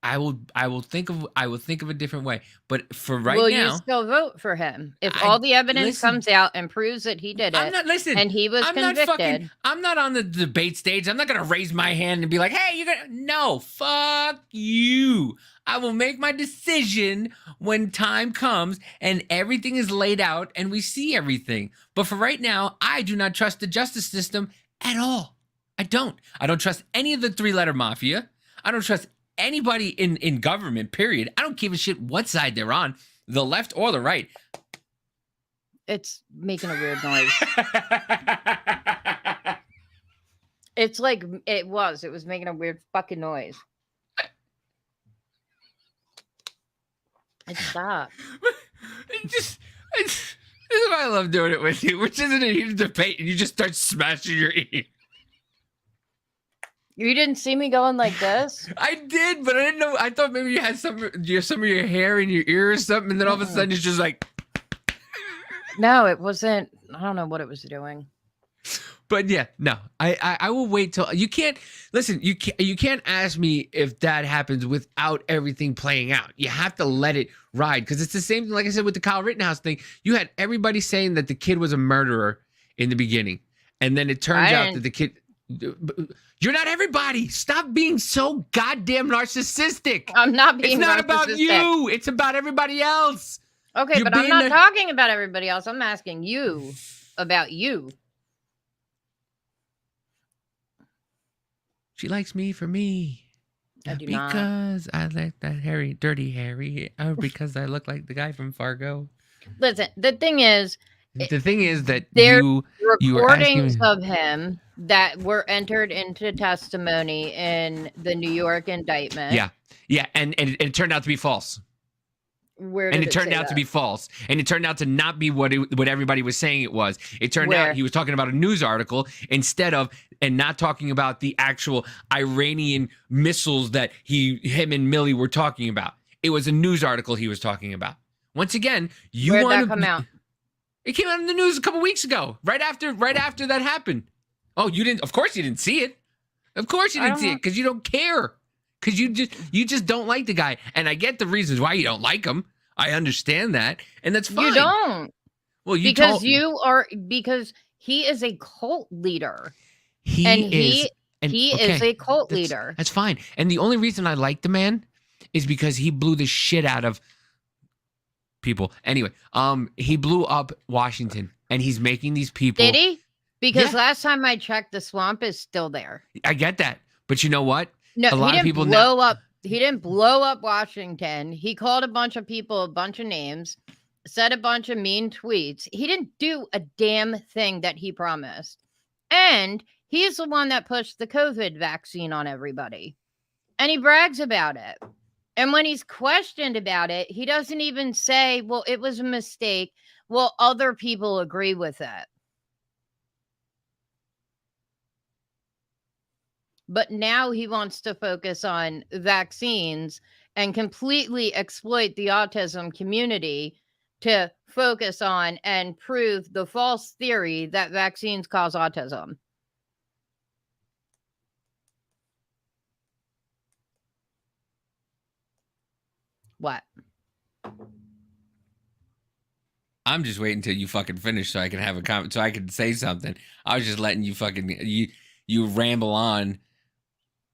I will think of a different way, but for right now,
will you still vote for him if all the evidence comes out and proves that he did it?
I'm not
and he was convicted.
I'm not on the debate stage. I'm not gonna raise my hand and be like, "Hey, no, fuck you." I will make my decision when time comes and everything is laid out and we see everything. But for right now, I do not trust the justice system at all. I don't trust any of the 3-letter mafia. I don't trust anybody in government, period. I don't give a shit what side they're on, the left or the right.
It's making a weird noise. It's like it was making a weird fucking noise. Stop.
This is why I love doing it with you, which isn't a huge debate, and you just start smashing your ear.
You didn't see me going like this?
I did, but I didn't know. I thought maybe you had some of your hair in your ear or something, and then all of a sudden it's just like.
No, it wasn't. I don't know what it was doing.
But yeah, no, I will wait till you can't listen. You can't ask me if that happens without everything playing out. You have to let it ride because it's the same thing. Like I said with the Kyle Rittenhouse thing, you had everybody saying that the kid was a murderer in the beginning, and then it turns out that the kid. You're not everybody. Stop being so goddamn narcissistic.
I'm not being.
It's not about you. It's about everybody else.
Okay, but I'm not talking about everybody else. I'm asking you about you.
She likes me for me.
I do
because I like that dirty Harry, or because I look like the guy from Fargo.
Listen, the thing is
that
there
you
recordings of him that were entered into testimony in the New York indictment.
Yeah, and it turned out to be false. It turned out to be false, and it turned out to not be what everybody was saying it was. It turned out he was talking about a news article and not talking about the actual Iranian missiles that him and Milley were talking about. It was a news article he was talking about. Once again,
where'd that come out?
It came out in the news a couple weeks ago, right after that happened. Oh, you didn't? Of course you didn't see it. Of course you didn't see it because you don't care. Because you just don't like the guy. And I get the reasons why you don't like him. I understand that. And that's fine.
You don't.
Well,
because he is a cult leader. He is a cult leader.
That's fine. And the only reason I like the man is because he blew the shit out of people. Anyway, he blew up Washington and he's making these people.
Did he? Because last time I checked, the swamp is still there.
I get that. But you know what?
No, he didn't blow up Washington. He called a bunch of people a bunch of names, said a bunch of mean tweets. He didn't do a damn thing that he promised. And he's the one that pushed the COVID vaccine on everybody. And he brags about it. And when he's questioned about it, he doesn't even say, well, it was a mistake. Well, other people agree with it. But now he wants to focus on vaccines and completely exploit the autism community to focus on and prove the false theory that vaccines cause autism. What?
I'm just waiting until you fucking finish so I can have a comment, so I can say something. I was just letting you fucking you ramble on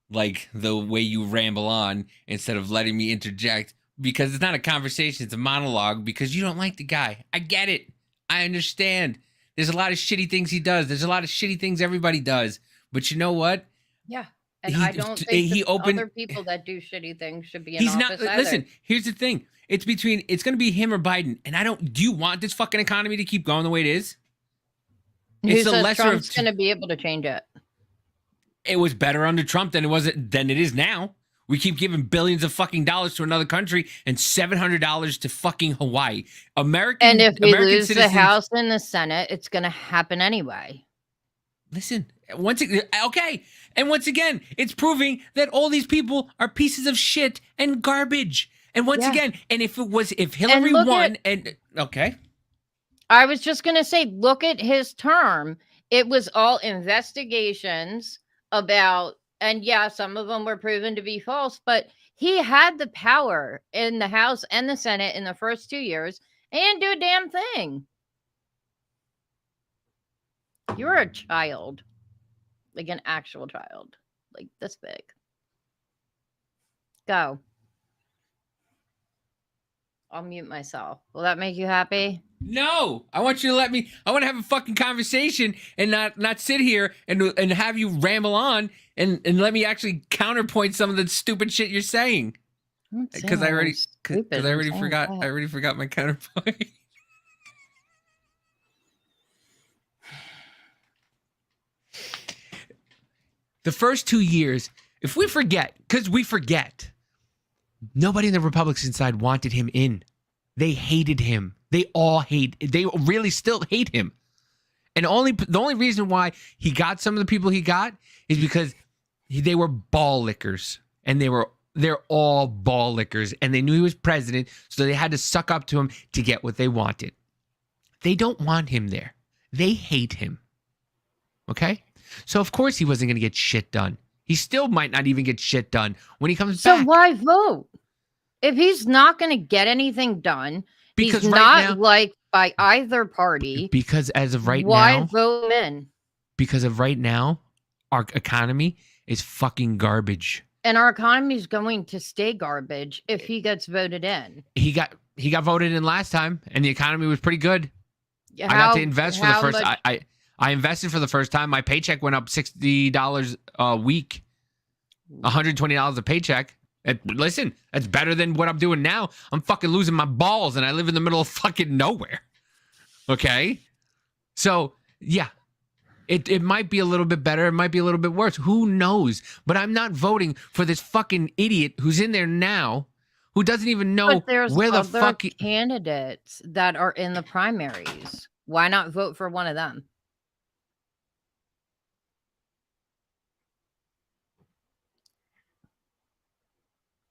like the way you ramble on instead of letting me interject, because it's not a conversation, it's a monologue, because you don't like the guy. I get it. I understand. There's a lot of shitty things he does. There's a lot of shitty things everybody does. But you know what?
Yeah. And I don't think other people that do shitty things should be in office either.
Listen, here's the thing. It's going to be him or Biden. And do you want this fucking economy to keep going the way it is?
Who says Trump's going to be able to change it?
It was better under Trump than it is now. We keep giving billions of fucking dollars to another country and $700 to fucking Hawaii.
And if we lose the House and the Senate, it's going to happen anyway.
Listen, okay. And once again, it's proving that all these people are pieces of shit and garbage. And once again, and if Hillary won okay.
I was just going to say, look at his term. It was all investigations about, and yeah, some of them were proven to be false, but he had the power in the House and the Senate in the first 2 years and do a damn thing. You're a child, like an actual child, like this big. Go. I'll mute myself. Will that make you happy?
No, I want you to I want to have a fucking conversation and not sit here and have you ramble on and let me actually counterpoint some of the stupid shit you're saying. Because I already forgot my counterpoint. The first 2 years, if we forget, because we forget, nobody on the Republican side wanted him in. They hated him. They really still hate him. And the only reason why he got some of the people he got is because they were ball lickers. And they're all ball lickers. And they knew he was president, so they had to suck up to him to get what they wanted. They don't want him there. They hate him. Okay? So of course he wasn't going to get shit done. He still might not even get shit done when he comes back.
So why vote? If he's not going to get anything done, because he's not liked by either party.
Because as of right now,
why vote him in?
Because of right now, our economy is fucking garbage.
And our economy is going to stay garbage if he gets voted in.
He got voted in last time, and the economy was pretty good. I got to invest for the first. I invested for the first time. My paycheck went up $60 a week, $120 a paycheck. Listen, that's better than what I'm doing now. I'm fucking losing my balls, and I live in the middle of fucking nowhere. Okay? So, yeah. It might be a little bit better. It might be a little bit worse. Who knows? But I'm not voting for this fucking idiot who's in there now who doesn't even know where the fuck...
candidates that are in the primaries. Why not vote for one of them?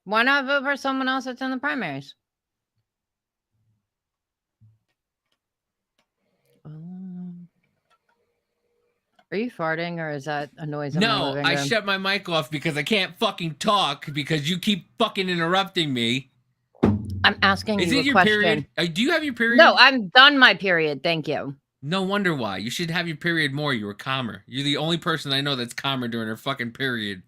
Why not vote for someone else that's in the primaries? Are you farting or is that a noise?
No, I shut my mic off because I can't fucking talk because you keep fucking interrupting me.
I'm asking you a question. Is it your period?
Do you have your period?
No, I'm done my period. Thank you.
No wonder why. You should have your period more. You were calmer. You're the only person I know that's calmer during her fucking period.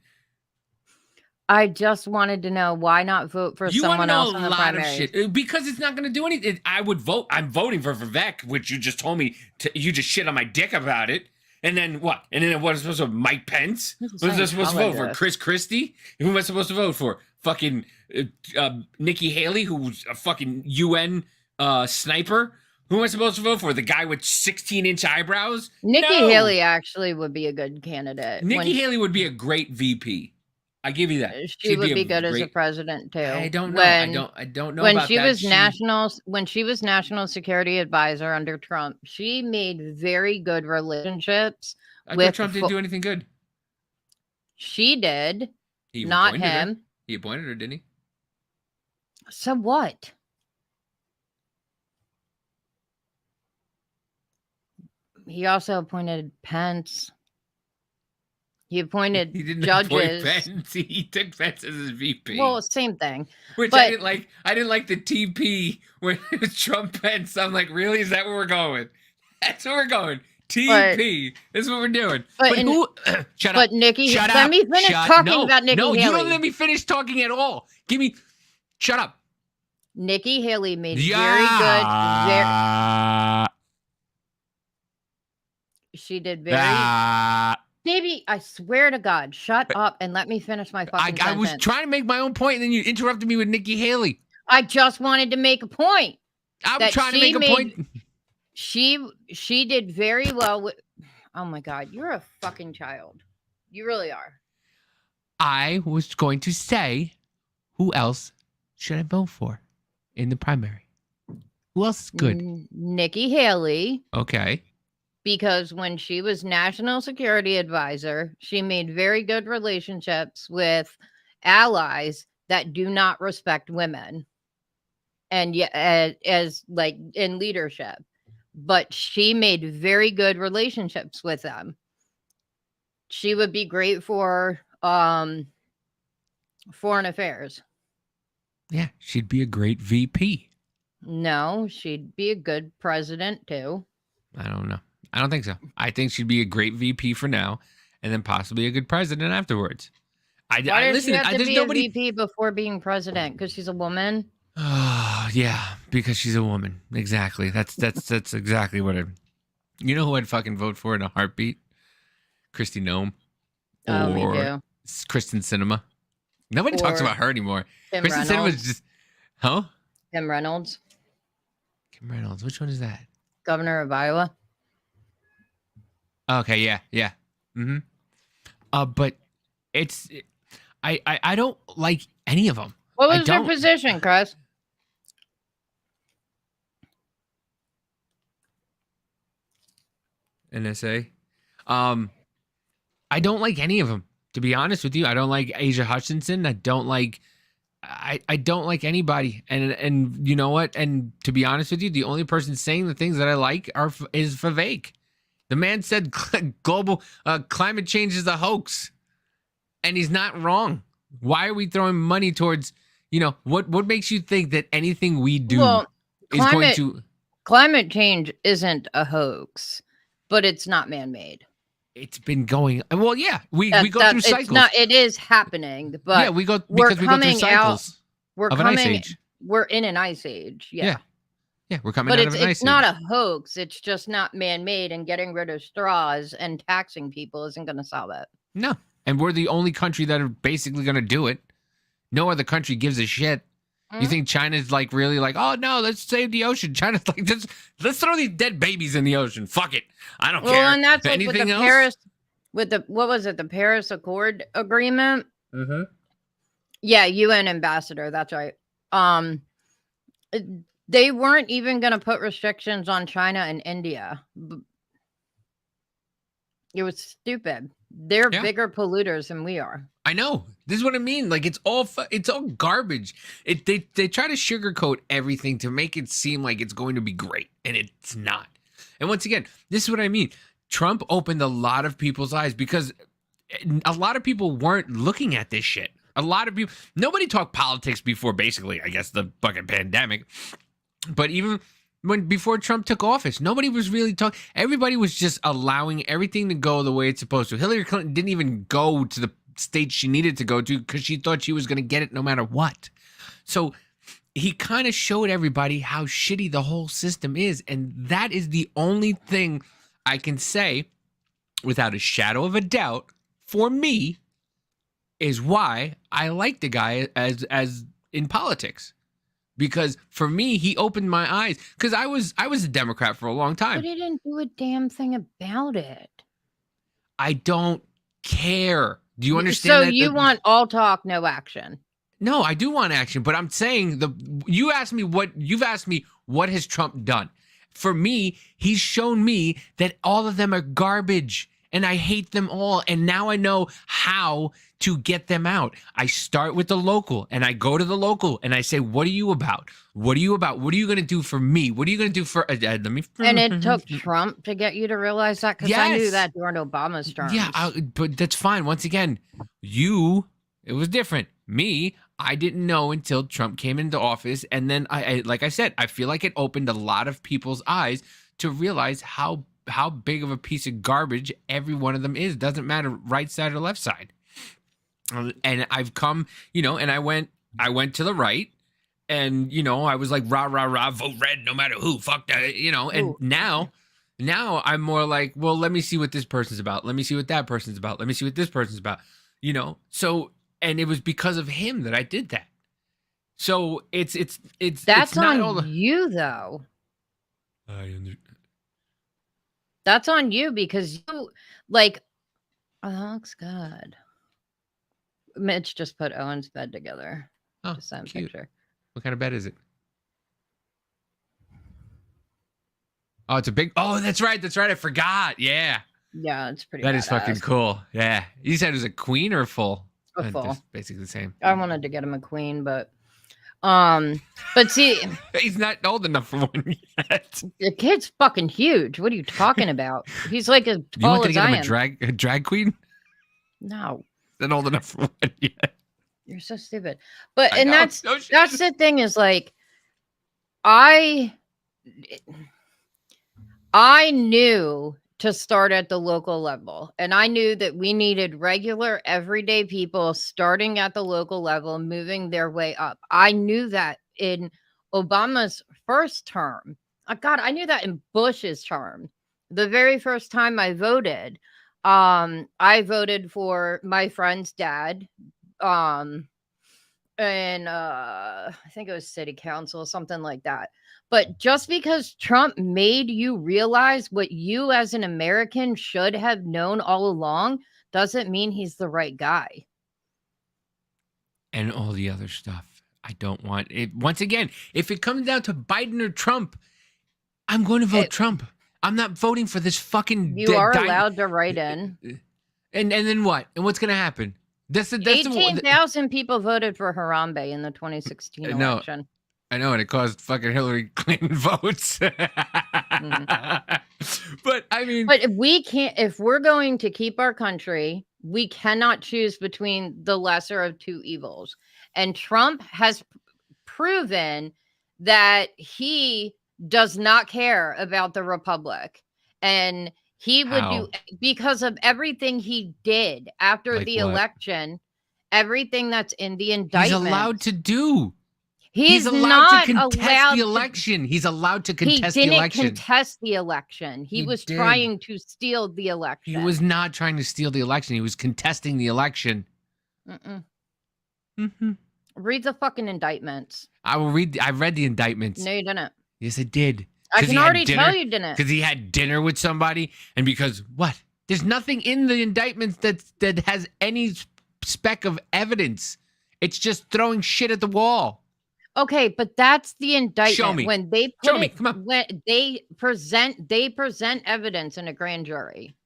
I just wanted to know why not vote for someone else in the primaries.
Of shit. Because it's not going to do anything. I would vote. I'm voting for Vivek, which you just told me you just shit on my dick about it. And then what? And then what am I supposed to vote? Mike Pence? What was I supposed to vote for? Chris Christie? Who am I supposed to vote for? Fucking Nikki Haley, who's a fucking UN sniper? Who am I supposed to vote for? The guy with 16-inch eyebrows?
Nikki Haley actually would be a good candidate.
Nikki Haley would be a great VP. I give you that.
She would be good as a president too.
I don't know. I don't know
when
about
she
that.
When she was national security advisor under Trump, she made very good relationships.
I thought Trump didn't do anything good.
She did,
He
not
appointed her.
him.
He appointed her, didn't he?
So what? He also appointed Pence. He appointed
He didn't appoint
judges.
Pence. He took Pence as his VP.
Well, same thing.
Which
but-
I didn't like. I didn't like the TP when it was Trump Pence. I'm like, really? Is that where we're going with? That's where we're going. TP. This is what we're doing. But who? Shut up.
But Nikki,
Shut
let
up.
me finish talking about Nikki Haley.
No, you don't let me finish talking at all. Give me. Shut up.
Nikki Haley made
Yeah.
very good. She did very. Baby, I swear to God, shut up and let me finish my fucking
I
sentence.
was trying to make my own point, and then you interrupted me with Nikki Haley.
I just wanted to make a point.
I'm
that
trying to
she
make a point.
She did very well with. Oh my God, you're a fucking child. You really are.
I was going to say, who else should I vote for in the primary? Who else is good?
Nikki Haley.
Okay.
Because when she was national security advisor, she made very good relationships with allies that do not respect women. And yet, as like in leadership, but she made very good relationships with them. She would be great for foreign affairs.
Yeah, she'd be a great VP.
No, she'd be a good president too.
I don't know. I don't think so. I think she'd be a great VP for now, and then possibly a good president afterwards.
Why does
listen.
she have to
There's
be
nobody.
a VP before being president? Because she's a woman.
Oh, yeah, because she's a woman. Exactly. That's exactly what I. You know who I'd fucking vote for in a heartbeat? Kristi Noem.
Oh, me too.
Kristen Cinema. Nobody talks
Or
about her anymore.
Kim
Kristen Cinema's
Reynolds.
just, huh?
Kim Reynolds,
Kim Reynolds. Which one is that?
governor of Iowa.
Okay, yeah. Mm-hmm. But it's, I don't like any of them.
What
I
was her
don't.
position, Chris?
NSA. I don't like any of them, to be honest with you. I don't like Asia Hutchinson. I don't like anybody. And you know what? And to be honest with you, the only person saying the things that I like is Vivek. The man said global climate change is a hoax, and he's not wrong. Why are we throwing money towards, what makes you think that anything we do is going to...
Climate change isn't a hoax, but it's not man-made.
It's been going... Well, yeah, we go through cycles.
It is happening, but
yeah, we go through cycles of an ice age.
We're in an ice age, yeah.
Yeah, we're coming out of an ice age.
But it's not a hoax. It's just not man-made, and getting rid of straws and taxing people isn't going to solve it.
No, and we're the only country that are basically going to do it. No other country gives a shit. You think China's like really like, oh no, let's save the ocean. China's like, let's throw these dead babies in the ocean. Fuck it, I don't care.
Well, and that's like
anything
with the
else?
Paris, with the what was it, the Paris Accord agreement?
Mm-hmm.
Yeah, UN ambassador. That's right. They weren't even going to put restrictions on China and India. It was stupid. They're bigger polluters than we are.
I know. This is what I mean. Like it's all garbage. They try to sugarcoat everything to make it seem like it's going to be great, and it's not. And once again, this is what I mean. Trump opened a lot of people's eyes because a lot of people weren't looking at this shit. A lot of people, nobody talked politics before basically, I guess, the fucking pandemic. But even before Trump took office, nobody was really talking. Everybody was just allowing everything to go the way it's supposed to. Hillary Clinton didn't even go to the state she needed to go to because she thought she was going to get it no matter what. So he kind of showed everybody how shitty the whole system is. And that is the only thing I can say without a shadow of a doubt for me is why I like the guy as in politics. Because for me, he opened my eyes. Because I was a Democrat for a long time.
But he didn't do a damn thing about it.
I don't care. Do you understand?
So you want all talk, no action?
No, I do want action. But I'm saying you've asked me what has Trump done? For me, he's shown me that all of them are garbage. and I hate them all. And now I know how to get them out. I start with the local, and I go to the local, and I say, "What are you about? What are you about? What are you going to do for me? What are you going to do for?" Let me.
And it took Trump to get you to realize that, because I knew that during Obama's terms.
Yeah, but that's fine. Once again, it was different. Me, I didn't know until Trump came into office, and then I like I said, I feel like it opened a lot of people's eyes to realize how big of a piece of garbage every one of them is. Doesn't matter right side or left side. And I've come, and I went to the right, and I was like rah rah rah, vote red no matter who, fuck that, and
Ooh.
now I'm more like, well, let me see what this person's about. Let me see what that person's about. Let me see what this person's about. So, and it was because of him that I did that. So it's
That's
not
on
all the...
you, though. That's on you, because you like. Oh, that looks good. Mitch just put Owen's bed together.
Oh,
Just sent a
cute.
picture.
What kind of bed is it? Oh, it's a big. Oh, that's right. I forgot. Yeah.
Yeah, it's pretty.
That is fucking cool. Yeah. You said it was a queen or a full?
A full.
Just basically the same.
I wanted to get him a queen, but see,
he's not old enough for one yet.
the kid's fucking huge. What are you talking about? He's like as
You want
tall
to
as
get
I
him
am.
a drag queen?
No,
Not old enough for one yet.
you're so stupid. But
I know,
that's
no shit.
that's the thing, is like I knew to start at the local level, and I knew that we needed regular everyday people starting at the local level, moving their way up. I knew that in Obama's first term. God, I knew that in Bush's term. The very first time I voted for my friend's dad, and I think it was city council, something like that. But just because Trump made you realize what you as an American should have known all along doesn't mean he's the right guy.
And all the other stuff. I don't want it. Once again, if it comes down to Biden or Trump, I'm going to vote Trump. I'm not voting for this fucking.
You are allowed to write in.
And then what? And what's going to happen?
18,000 people voted for Harambe in the 2016 election.
I know, and it caused fucking Hillary Clinton votes. But I mean,
but if we're going to keep our country, we cannot choose between the lesser of two evils. And Trump has proven that he does not care about the Republic. And he would do, because of everything he did after the election, everything that's in the indictment.
He's allowed to do.
He's allowed to
contest the election. He's allowed to contest the election.
He didn't contest the election. He was trying to steal the election.
He was not trying to steal the election. He was contesting the election.
Read the fucking indictments.
I read the indictments.
No, you didn't.
Yes, I did.
I can already tell you didn't.
Because he had dinner with somebody, and because what? There's nothing in the indictments that has any speck of evidence. It's just throwing shit at the wall.
Okay, but that's the indictment.
Show me.
When they
Show me. Come on.
When they present evidence in a grand jury.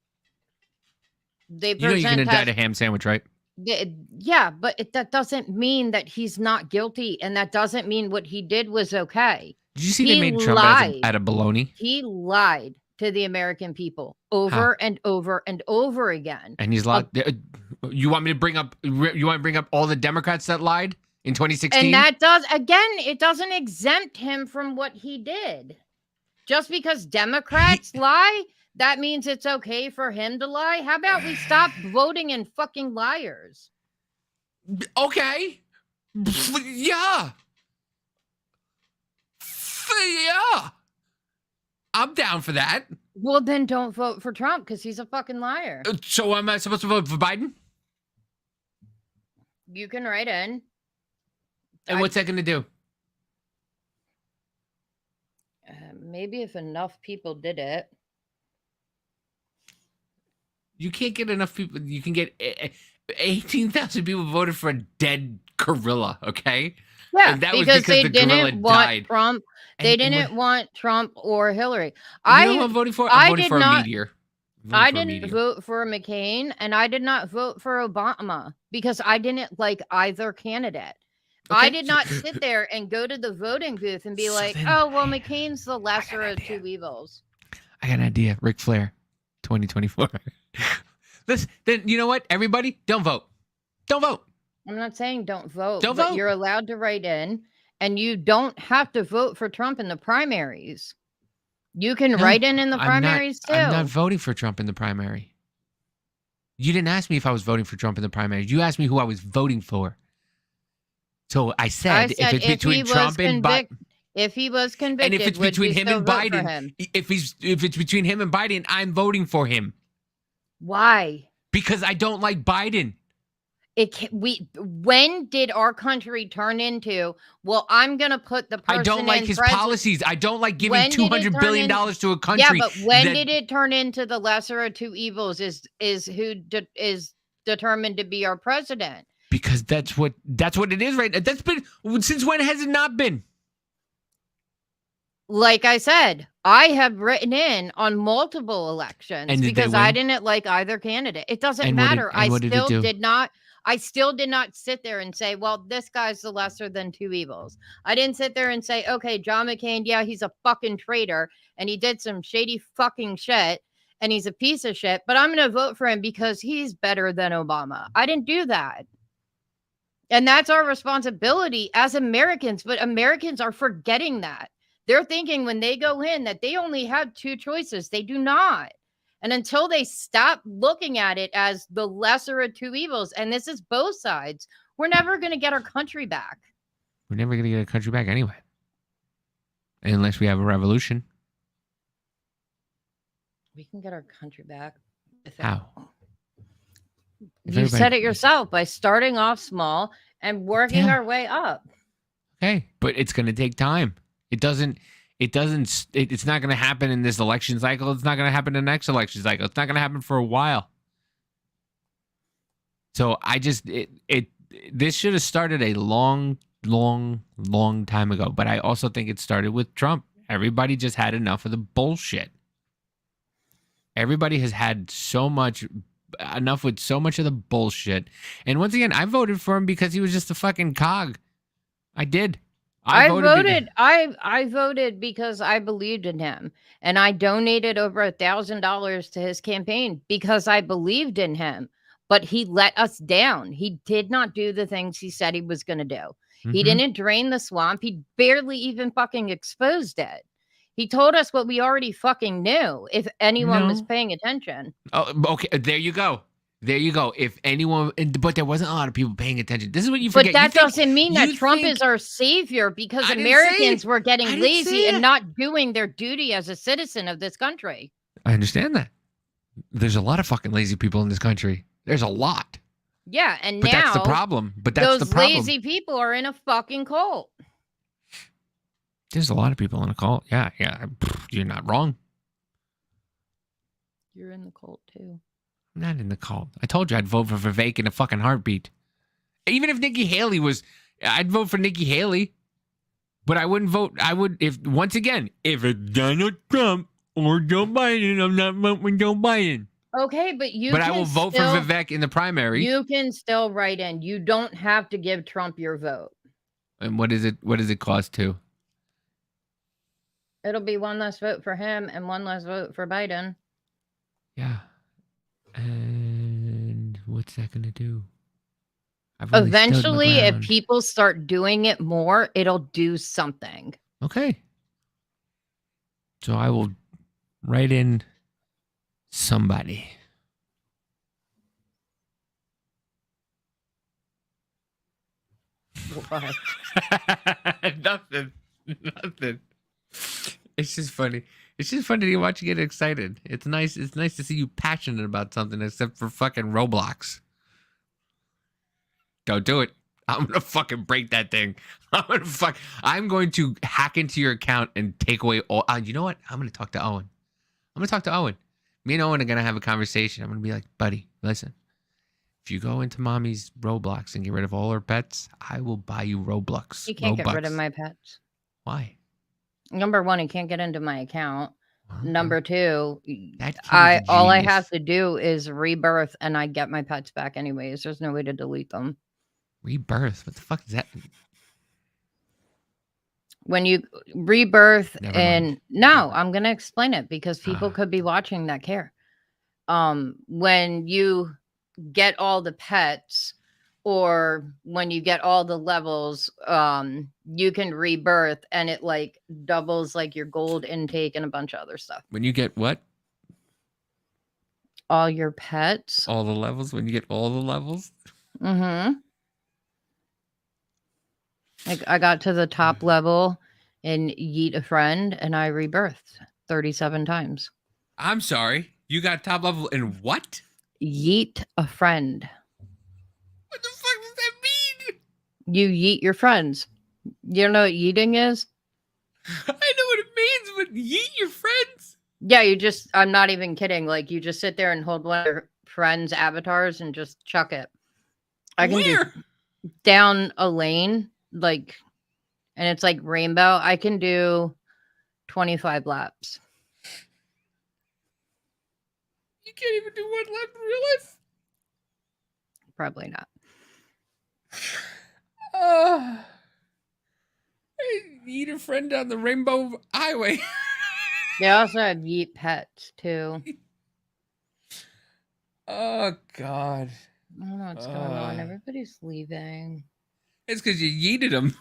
They present.
You can indict a ham sandwich, right?
Yeah, but that doesn't mean that he's not guilty, and that doesn't mean what he did was okay.
Did you see they made Trump out of baloney?
He lied to the American people over and over and over again.
And he's lied. You want me to bring up? You want to bring up all the Democrats that lied in 2016?
And it doesn't exempt him from what he did. Just because Democrats lie, that means it's okay for him to lie. How about we stop voting in fucking liars?
Okay. Yeah. Yeah. I'm down for that.
Well, then don't vote for Trump because he's a fucking liar.
So am I supposed to vote for Biden?
You can write in.
And what's that going to do?
Maybe if enough people did it.
You can't get enough people. You can get 18,000 people voted for a dead gorilla, okay?
Yeah,
and that was
because they
the gorilla
didn't want
died.
Trump. They didn't want Trump or Hillary.
You know who I'm voting for? I'm voting for a meteor.
I didn't vote for McCain, and I did not vote for Obama because I didn't like either candidate.
Okay.
I did not sit there and go to the voting booth and be
So
like,
then,
oh, well, McCain's the lesser of
idea.
two evils.
I got an idea. Ric Flair, 2024. Listen, then you know what? Everybody, don't vote. Don't vote.
I'm not saying don't vote.
Don't
but
vote.
You're allowed to write in, and you don't have to vote for Trump in the primaries. You can write in the primaries too.
I'm not voting for Trump in the primary. You didn't ask me if I was voting for Trump in the primary. You asked me who I was voting for. So I said if it's between Trump and Biden.
If he was convicted,
and if it's between him and Biden, if it's between him and Biden, I'm voting for him.
Why?
Because I don't like Biden.
When did our country turn into, well, I'm going to put the person
I don't like his policies. I don't like giving $200 billion to a country.
Yeah, but when did it turn into the lesser of two evils is who is determined to be our president?
Because that's what it is right now. That's been, since when has it not been?
Like I said, I have written in on multiple elections because I didn't like either candidate. It doesn't matter. I still did not sit there and say, well, this guy's the lesser than two evils. I didn't sit there and say, okay, John McCain, yeah, he's a fucking traitor and he did some shady fucking shit and he's a piece of shit, but I'm going to vote for him because he's better than Obama. I didn't do that. And that's our responsibility as Americans, but Americans are forgetting that. They're thinking when they go in that they only have two choices. They do not. And until they stop looking at it as the lesser of two evils, and this is both sides, we're never going to get our country back.
We're never going to get our country back anyway. Unless we have a revolution.
We can get our country back.
How?
You said it yourself, by starting off small and working our way up.
Okay, but it's going to take time. It's not going to happen in this election cycle. It's not going to happen in the next election cycle. It's not going to happen for a while. So this should have started a long time ago. But I also think it started with Trump. Everybody just had enough of the bullshit. Everybody has had enough with so much of the bullshit. And once again, I voted for him because he was just a fucking cog. I did. I voted because I believed in him, and I donated over $1,000 to his campaign because I believed in him. But he let us down. He did not do the things he said he was going to do. Mm-hmm. He didn't drain the swamp. He barely even fucking exposed it. He told us what we already fucking knew, if anyone was paying attention. Oh, okay. There you go. If anyone, but there wasn't a lot of people paying attention. This is what you forget.
But that doesn't mean that Trump is our savior, because Americans were getting lazy and not doing their duty as a citizen of this country.
I understand that. There's a lot of fucking lazy people in this country. There's a lot.
Yeah, and
but
now
that's the problem.
Those lazy people are in a fucking cult.
There's a lot of people in a cult. Yeah. You're not wrong.
You're in the cult too.
I'm not in the cult. I told you I'd vote for Vivek in a fucking heartbeat. Even if Nikki Haley I'd vote for Nikki Haley. But I wouldn't vote. If it's Donald Trump or Joe Biden, I'm not voting for Joe Biden.
Okay, but
I will vote for Vivek in the primary.
You can still write in. You don't have to give Trump your vote.
And what does it cost to?
It'll be one less vote for him and one less vote for Biden.
Yeah. And what's that going to do?
Eventually, if people start doing it more, it'll do something.
Okay. So I will write in somebody.
What?
Nothing. It's just funny. It's just funny to watch you get excited. It's nice. It's nice to see you passionate about something, except for fucking Roblox. Don't do it. I'm gonna fucking break that thing. I'm going to hack into your account and take away all. You know what? I'm gonna talk to Owen. Me and Owen are gonna have a conversation. I'm gonna be like, buddy, listen. If you go into mommy's Roblox and get rid of all her pets, I will buy you Roblox.
You can't get rid of my pets.
Why?
Number one, he can't get into my account. Number two,
That kid is a
all I
genius.
have to do is rebirth and I get my pets back anyways. There's no way to delete them.
Rebirth? What the fuck is that?
When you rebirth
Never mind.
no, I'm gonna explain it because people could be watching that care. When you get all the pets or when you get all the levels, you can rebirth and it like doubles like your gold intake and a bunch of other stuff.
When you get what?
All your pets.
All the levels? When you get all the levels?
Mm-hmm. Like I got to the top level in Yeet a Friend and I rebirthed 37 times.
I'm sorry. You got top level in what?
Yeet a Friend.
What the fuck does that mean?
You yeet your friends. You don't know what yeeting is?
I know what it means, but yeet your friends?
Yeah, I'm not even kidding. Like you just sit there and hold one of your friends' avatars and just chuck it. I can do down a lane, like, and it's like rainbow. I can do 25 laps.
You can't even do one lap in real life?
Probably not.
I yeet a friend down the Rainbow Highway.
They also have yeet pets too.
Oh, God.
I don't know what's going on. Everybody's leaving.
It's because you yeeted them.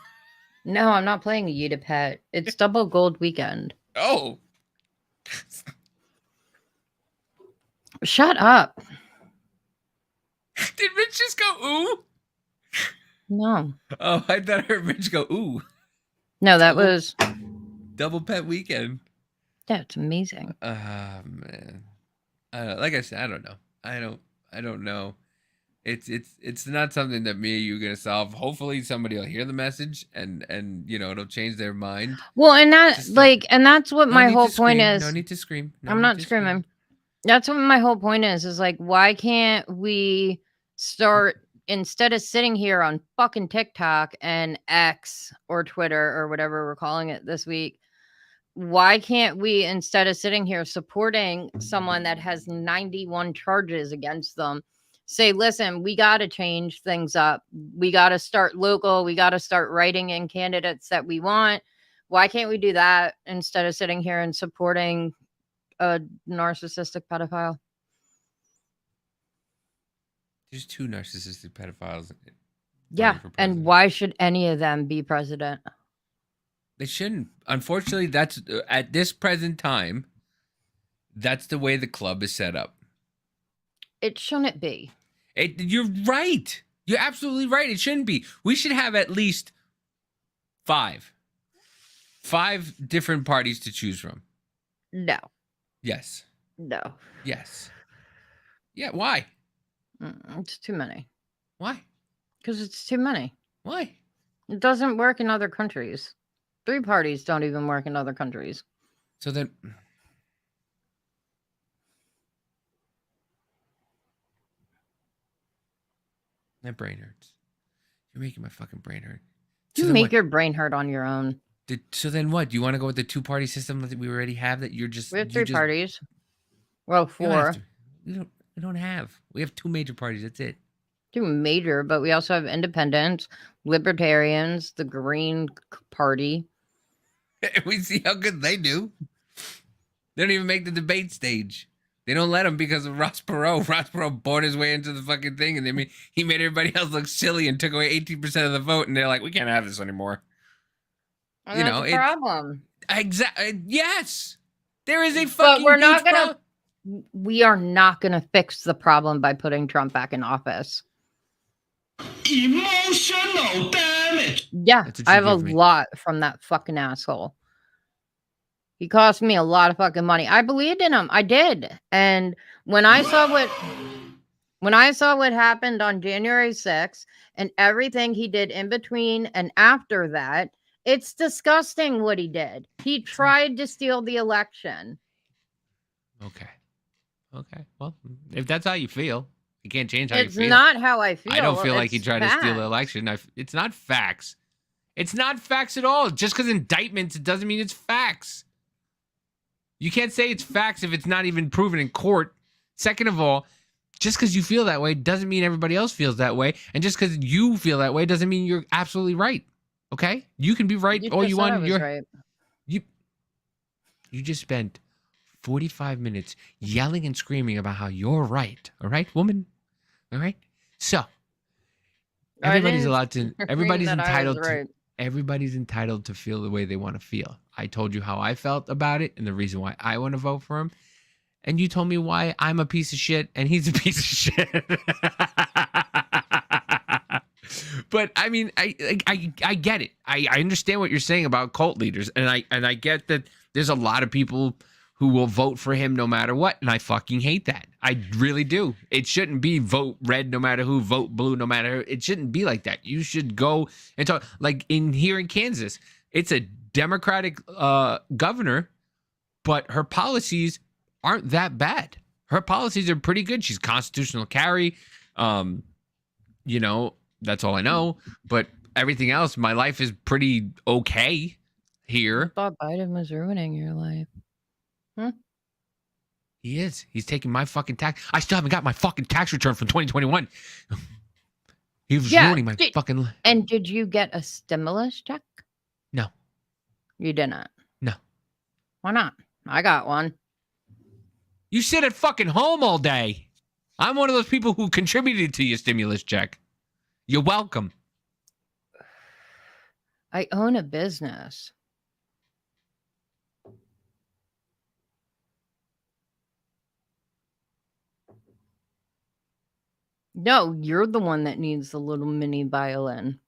No, I'm not playing a Yeet a Pet. It's double gold weekend.
Oh.
Shut up.
Did Rich just go ooh?
No.
Oh, I thought I heard Rich go ooh.
No, that was
Double pet weekend.
yeah, it's amazing.
Man. Like I said, I don't know. I don't know. It's not something that me or you are gonna solve. Hopefully somebody will hear the message and you know it'll change their mind.
Well, and that
Just
like and that's what
no
my
need
whole
to
point
scream.
is.
No need to scream. No
I'm
need
not
to
screaming.
scream.
That's what my whole point is like why can't we start instead of sitting here on fucking TikTok and X or Twitter or whatever we're calling it this week, why can't we instead of sitting here supporting someone that has 91 charges against them say, listen, we got to change things up, we got to start local, we got to start writing in candidates that we want? Why can't we do that instead of sitting here and supporting a narcissistic pedophile?
There's 2 narcissistic pedophiles.
Yeah, and why should any of them be president?
They shouldn't. Unfortunately, that's at this present time. That's the way the club is set up.
It shouldn't be.
You're right. You're absolutely right. It shouldn't be. We should have at least 5 different parties to choose from.
No.
Yes.
No.
Yes. Yeah. Why?
It's too many.
Why?
Because it's too many.
Why?
It doesn't work in other countries. 3 parties don't even work in other countries.
So then, my brain hurts. You're making my fucking brain hurt.
You make your brain hurt on your own.
So then what? Do you want to go with the 2-party system that we already have that you're just...
We have 3 parties. Well, 4.
We don't have. We have 2 major parties. That's it.
2 major, but we also have independents, libertarians, the Green Party.
We see how good they do. They don't even make the debate stage. They don't let him because of Ross Perot. Ross Perot bought his way into the fucking thing, and then he made everybody else look silly and took away 18% of the vote, and they're like, we can't have this anymore.
And that's a problem.
Exactly. Yes. There is a fucking
But we're not going to... We are not going to fix the problem by putting Trump back in office.
Emotional damage.
Yeah, I have a lot from that fucking asshole. He cost me a lot of fucking money. I believed in him. I did. And when I saw what happened on January 6th and everything he did in between and after that, it's disgusting what he did. He tried to steal the election.
Okay. Well, if that's how you feel, you can't change how you feel.
It's not how I feel.
I don't feel like he tried to steal the election. It's not facts. It's not facts at all. Just because indictments, it doesn't mean it's facts. You can't say it's facts if it's not even proven in court. Second of all, just because you feel that way doesn't mean everybody else feels that way. And just because you feel that way doesn't mean you're absolutely right. Okay? You can be right all you want. You're
right.
You just spent 45 minutes yelling and screaming about how you're right. All right, woman? All right? So, everybody's entitled to feel the way they want to feel. I told you how I felt about it and the reason why I want to vote for him. And you told me why I'm a piece of shit and he's a piece of shit. But I mean, I get it. I understand what you're saying about cult leaders, and I get that there's a lot of people who will vote for him no matter what, and I fucking hate that. I really do. It shouldn't be vote red no matter who, vote blue no matter who. It shouldn't be like that. You should go and talk like here in Kansas. It's a Democratic governor, but her policies aren't that bad. Her policies are pretty good. She's constitutional carry. You know, that's all I know. But everything else, my life is pretty okay here.
I thought Biden was ruining your life.
He is. He's taking my fucking tax. I still haven't got my fucking tax return from 2021. He was ruining my fucking life.
And did you get a stimulus check?
No.
You didn't?
No.
Why not? I got one.
You sit at fucking home all day. I'm one of those people who contributed to your stimulus check. You're welcome.
I own a business. No, you're the one that needs the little mini violin.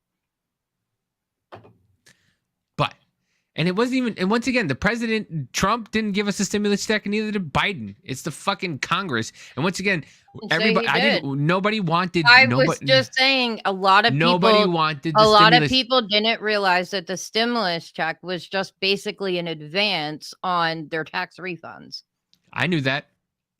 And it wasn't even, and once again, the president, Trump, didn't give us a stimulus check, and neither did Biden. It's the fucking Congress. And once again, everybody, nobody wanted.
I was just saying, a lot of people,
nobody wanted.
A lot of people didn't realize that the stimulus check was just basically an advance on their tax refunds.
I knew that,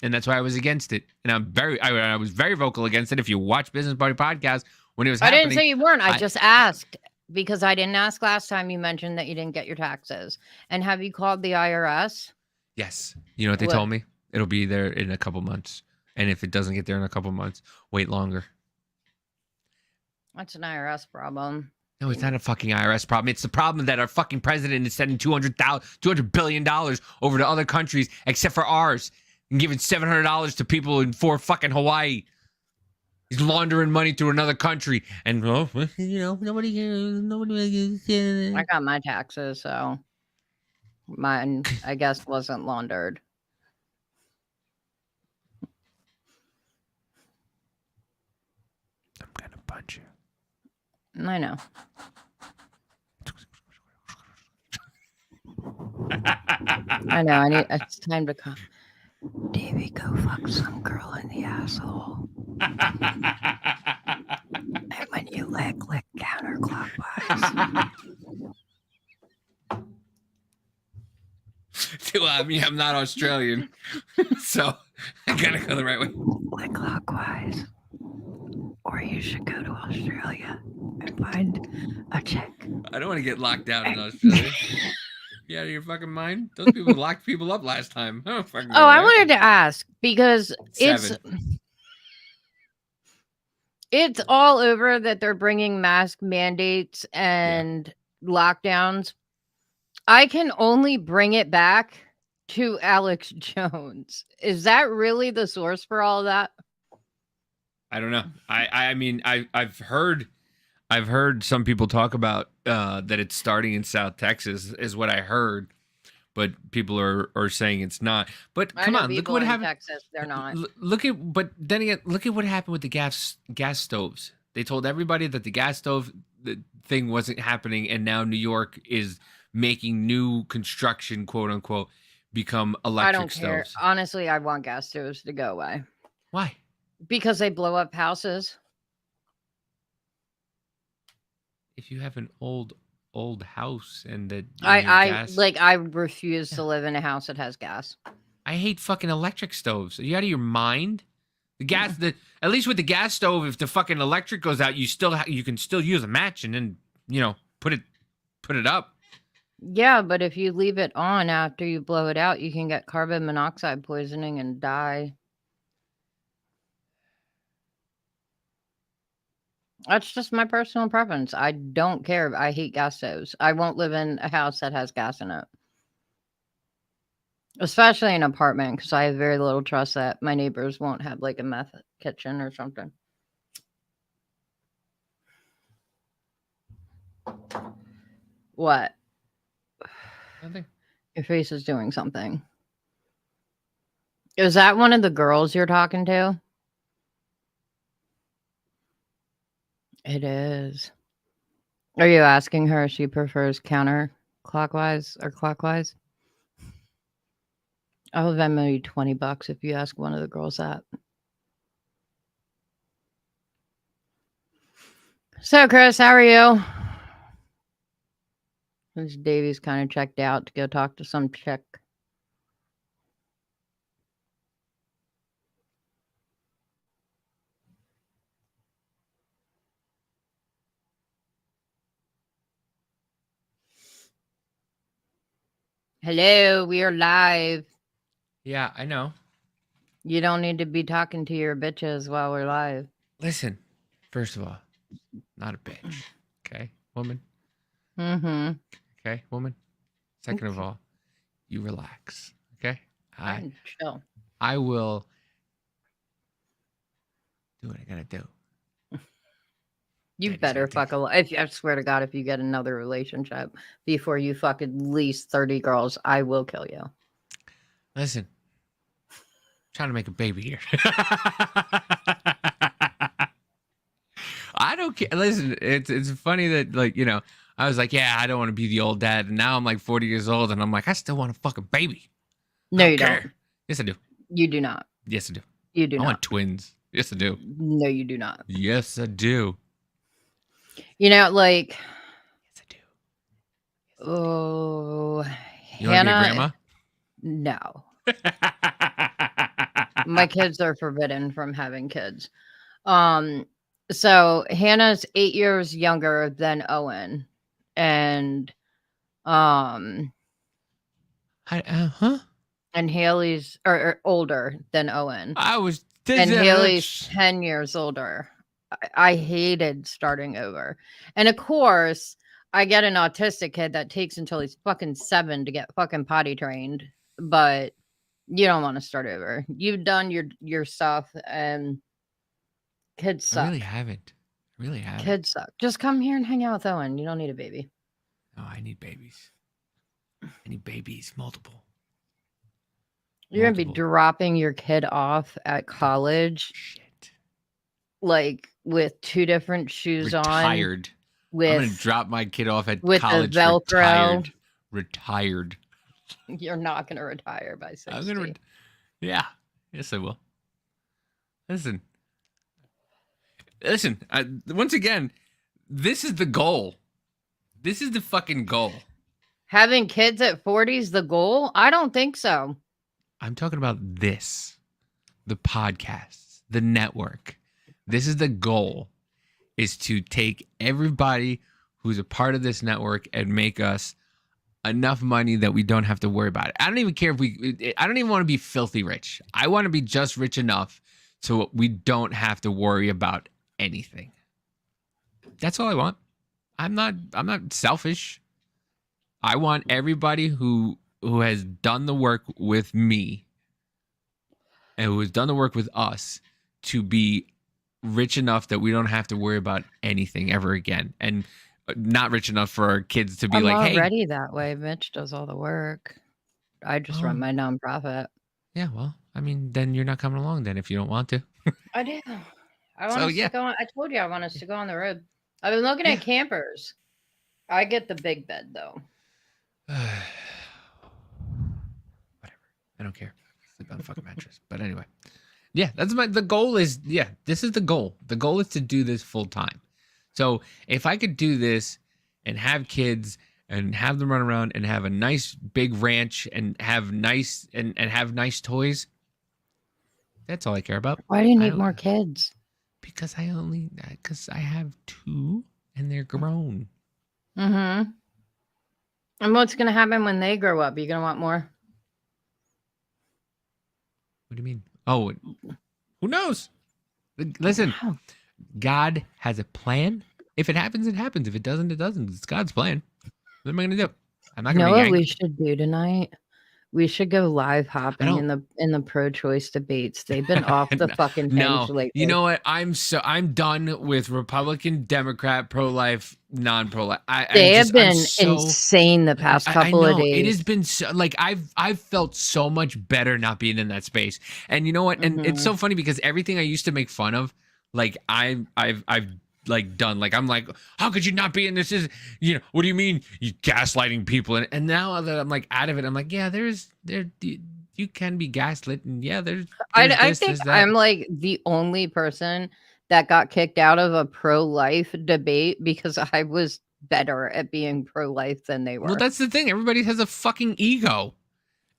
and that's why I was against it. And I was very vocal against it. If you watch Business Party Podcast when it was happening,
I didn't say you weren't. I just asked. Because I didn't ask last time you mentioned that you didn't get your taxes. And have you called the IRS?
Yes. You know what they told me? It'll be there in a couple months. And if it doesn't get there in a couple months, wait longer.
That's an IRS problem.
No, it's not a fucking IRS problem. It's the problem that our fucking president is sending $200 billion over to other countries except for ours and giving $700 to people in fucking Hawaii. He's laundering money to another country, and nobody cares.
I got my taxes, so mine, I guess, wasn't laundered.
I'm gonna punch you.
I know. I know. It's time to come. Davey, go fuck some girl in the asshole. And when you lick counterclockwise.
I mean, I'm not Australian, so I gotta go the right way.
Lick clockwise. Or you should go to Australia and find a chick.
I don't want to get locked down in Australia. You out of your fucking mind? Those people locked people up last time. I
wanted to ask because it's all over that they're bringing mask mandates and lockdowns. I can only bring it back to Alex Jones. Is that really the source for all of that?
I don't know. I mean, I've heard some people talk about that it's starting in South Texas is what I heard, but people are saying it's not. But come on, look what happened.
Texas, they're not.
But then again, look at what happened with the gas stoves. They told everybody that the gas stove thing wasn't happening, and now New York is making new construction, quote unquote, become electric stoves. I don't care.
Honestly, I want gas stoves to go away.
Why?
Because they blow up houses.
If you have an old house and that
I refuse to live in a house that has gas.
I hate fucking electric stoves. Are you out of your mind? The gas, at least with the gas stove, if the fucking electric goes out, you can still use a match and then put it up.
Yeah, but if you leave it on after you blow it out, you can get carbon monoxide poisoning and die. That's just my personal preference. I don't care. I hate gas stoves. I won't live in a house that has gas in it. Especially an apartment, because I have very little trust that my neighbors won't have like a meth kitchen or something. What?
Nothing.
Your face is doing something. Is that one of the girls you're talking to? It is. Are you asking her if she prefers counterclockwise or clockwise? I'll Venmo you $20 if you ask one of the girls that. So, Chris, how are you? This Davy's kind of checked out to go talk to some chick. Hello, we are live.
Yeah, I know.
You don't need to be talking to your bitches while we're live.
Listen, first of all, not a bitch. Okay, woman.
Mm-hmm.
Okay, woman. Second of all, you relax. Okay,
Chill.
I will do what I gotta do.
You better fuck a lot. I swear to God, if you get another relationship before you fuck at least 30 girls, I will kill you.
Listen, I'm trying to make a baby here. I don't care. Listen, it's funny that, like, you know, I was like, yeah, I don't want to be the old dad, and now I'm like 40 years old, and I'm like, I still want a fucking baby.
No, you don't.
Yes, I do.
You do not.
Yes, I do.
You do
I
not.
want twins. Yes, I do.
No, you do not.
Yes, I do.
You know, like,
Yes, I do.
oh,
You want to be a grandma?
No. My kids are forbidden from having kids. So Hannah's 8 years younger than Owen, and and Haley's or older than Owen. And Haley's 10 years older. I hated starting over. And of course, I get an autistic kid that takes until he's fucking 7 to get fucking potty trained. But you don't want to start over. You've done your stuff, and kids suck.
I really haven't.
Kids suck. Just come here and hang out with Owen. You don't need a baby.
No, I need babies. I need babies, multiple.
You're going to be dropping your kid off at college.
Shit.
Like with 2 different shoes
Retired.
on.
I'm going to drop my kid off at
with
college.
The Velcro.
Retired.
You're not going to retire by 60.
I'm going to. Yeah. Yes, I will. Listen. Once again, this is the goal. This is the fucking goal.
Having kids at 40 is the goal? I don't think so.
I'm talking about this. The podcasts. The network. This is the goal. Is to take everybody who's a part of this network and make us enough money that we don't have to worry about it. I don't even care if I don't even want to be filthy rich. I want to be just rich enough so we don't have to worry about anything. That's all I want. I'm not selfish. I want everybody who has done the work with me and who has done the work with us to be rich enough that we don't have to worry about anything ever again. And not rich enough for our kids to be
I'm
like, hey.
already that way. Mitch does all the work. I just run my nonprofit.
Yeah, well, I mean, then you're not coming along then if you don't want to.
I do. I want us to go on. I told you I want us to go on the road. I've been looking at campers. I get the big bed though.
Whatever. I don't care. Sleep on the fucking mattress. But anyway. Yeah, the goal is, this is the goal. The goal is to do this full time. So if I could do this and have kids and have them run around and have a nice big ranch and have nice and have nice toys, that's all I care about.
Why do you need more kids?
Because I have 2 and they're grown.
Mm-hmm. And what's going to happen when they grow up? You going to want more?
What do you mean? Oh, who knows? Listen, God has a plan. If it happens, it happens. If it doesn't, it doesn't. It's God's plan. What am I going to do? I'm not
You
going
know
to be
what
angry.
we should do tonight? We should go live hopping
don't-
in the pro-choice debates. They've been off the fucking hinge lately.
You know what? I'm done with Republican, Democrat, pro-life, non-pro-life.
They have been insane the past couple of days.
It has been so, like I've felt so much better not being in that space. And you know what? And it's so funny because everything I used to make fun of, like I've like done. Like I'm like, how could you not be in this? Is what do you mean you gaslighting people? And now that I'm like out of it, I'm like, yeah, you can be gaslit, and yeah, there's
I think I'm like the only person that got kicked out of a pro-life debate because I was better at being pro-life than they were.
Well, that's the thing. Everybody has a fucking ego.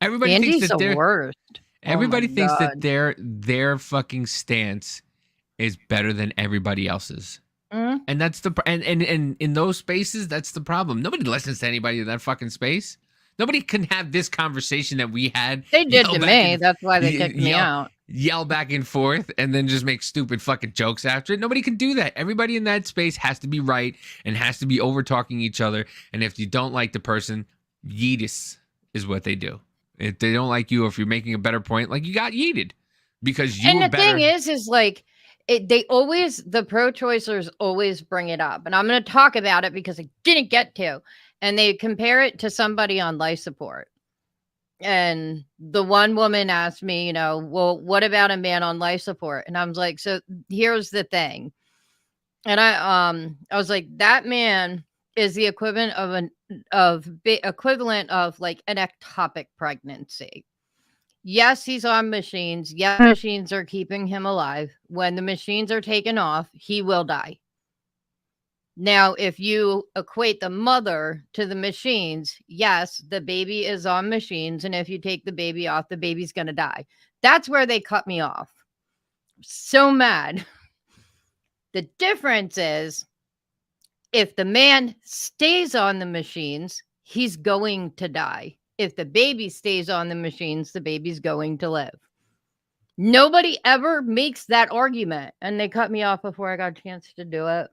Everybody
Andy's
thinks that
the worst.
Everybody thinks that their fucking stance is better than everybody else's. And that's and in those spaces, that's the problem. Nobody listens to anybody in that fucking space. Nobody can have this conversation that we had.
They did to me. That's why they kicked me out.
Yell back and forth and then just make stupid fucking jokes after it. Nobody can do that. Everybody in that space has to be right and has to be over talking each other. And if you don't like the person, yeetus is what they do. If they don't like you, or if you're making a better point, like you got yeeted because you were better.
And the thing is like, the pro-choicers always bring it up. And I'm going to talk about it because I didn't get to. And they compare it to somebody on life support. And the one woman asked me, well, what about a man on life support? And I was like, so here's the thing. And I was like, that man is the equivalent of like an ectopic pregnancy. Yes, he's on machines. Yes, machines are keeping him alive. When the machines are taken off, he will die. Now, if you equate the mother to the machines, yes, the baby is on machines. And if you take the baby off, the baby's going to die. That's where they cut me off. So mad. The difference is if the man stays on the machines, he's going to die. If the baby stays on the machines, the baby's going to live. Nobody ever makes that argument. And they cut me off before I got a chance to do it.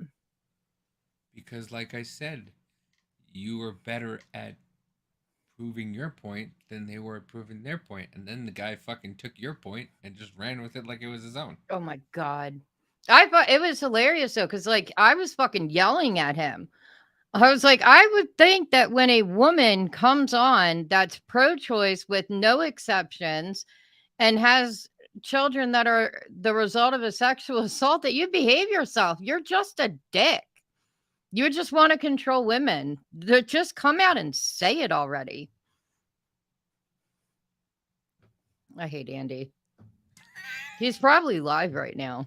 Because like I said, you were better at proving your point than they were at proving their point. And then the guy fucking took your point and just ran with it like it was his own.
Oh my God. I thought it was hilarious though, because like I was fucking yelling at him. I was like, I would think that when a woman comes on that's pro-choice with no exceptions and has children that are the result of a sexual assault, that you behave yourself. You're just a dick. You just want to control women. Just come out and say it already. I hate Andy. He's probably live right now.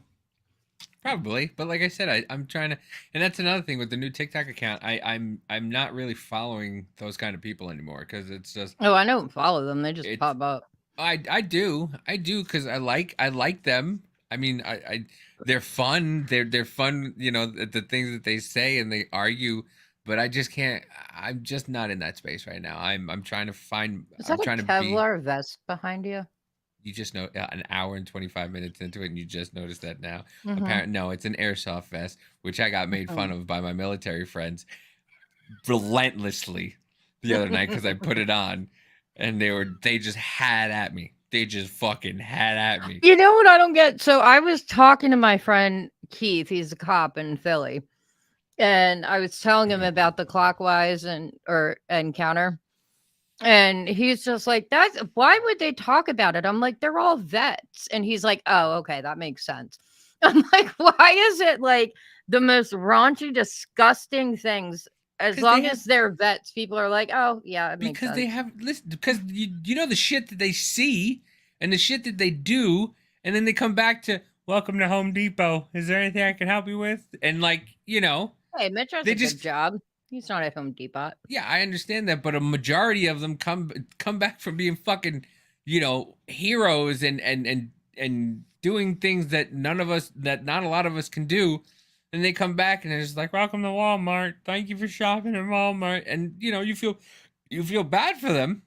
Probably, but like I said, I'm trying to, and that's another thing with the new TikTok account. I'm not really following those kind of people anymore because it's just.
Oh, I don't follow them. They just pop up.
I do because I like them. I mean, they're fun. They're fun. The things that they say and they argue, but I just can't. I'm just not in that space right now. I'm trying to find.
Is that a Kevlar vest behind you?
You just know an hour and 25 minutes into it, and you just noticed that now.
Mm-hmm.
Apparently, no, it's an airsoft vest, which I got made fun of by my military friends relentlessly the other night because I put it on, and they just had at me. They just fucking had at me.
You know what I don't get? So I was talking to my friend Keith. He's a cop in Philly, and I was telling him about the clockwise and counter. And he's just like, why would they talk about it? I'm like, they're all vets. And he's like, oh, okay, that makes sense. I'm like, why is it like the most raunchy, disgusting things? As long as they're vets, people are like, oh, yeah, it makes sense.
Because you know the shit that they see and the shit that they do. And then they come back to, welcome to Home Depot. Is there anything I can help you with? And like,
Hey, Mitch has a good job. He's not at Home Depot.
Yeah, I understand that, but a majority of them come back from being fucking, heroes and doing things that not a lot of us can do, and they come back and they're just like, welcome to Walmart. Thank you for shopping at Walmart, and you feel you feel bad for them.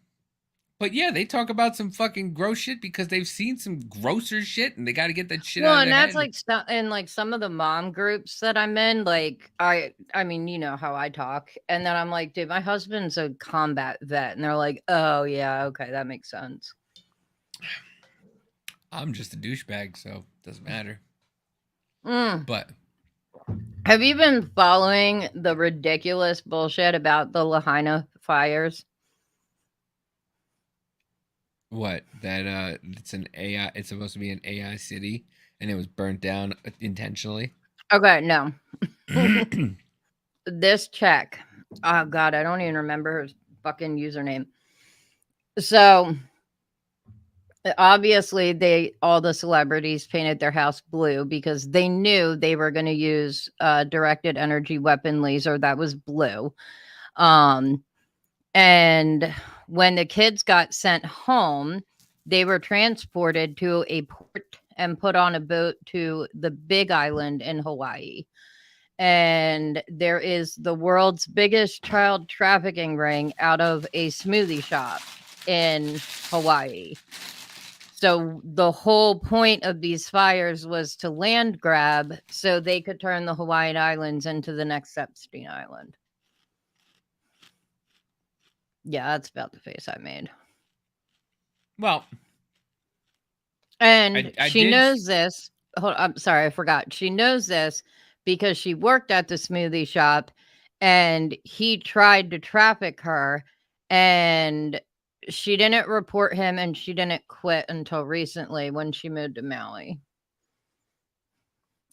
But yeah, they talk about some fucking gross shit because they've seen some grosser shit and they got to get that shit out of
and
their
that's
head.
like in like some of the mom groups that I'm in. Like I mean, you know how I talk, and then I'm like, dude, my husband's a combat vet, and they're like, oh yeah, okay, that makes sense.
I'm just a douchebag, so it doesn't matter.
Mm.
But
Have you been following the ridiculous bullshit about the Lahaina fires?
what? That it's an AI. It's supposed to be an AI city, and it was burnt down intentionally.
Okay, no. This check. Oh god, I don't even remember his fucking username. So obviously all the celebrities painted their house blue because they knew they were going to use directed energy weapon laser that was blue. And when the kids got sent home, they were transported to a port and put on a boat to the Big Island in Hawaii. And there is the world's biggest child trafficking ring out of a smoothie shop in Hawaii. So the whole point of these fires was to land grab so they could turn the Hawaiian Islands into the next Epstein Island. Yeah, that's about the face I made.
Well,
and she knows this. I'm sorry, I forgot. She knows this because she worked at the smoothie shop and he tried to traffic her and she didn't report him and she didn't quit until recently when she moved to Maui.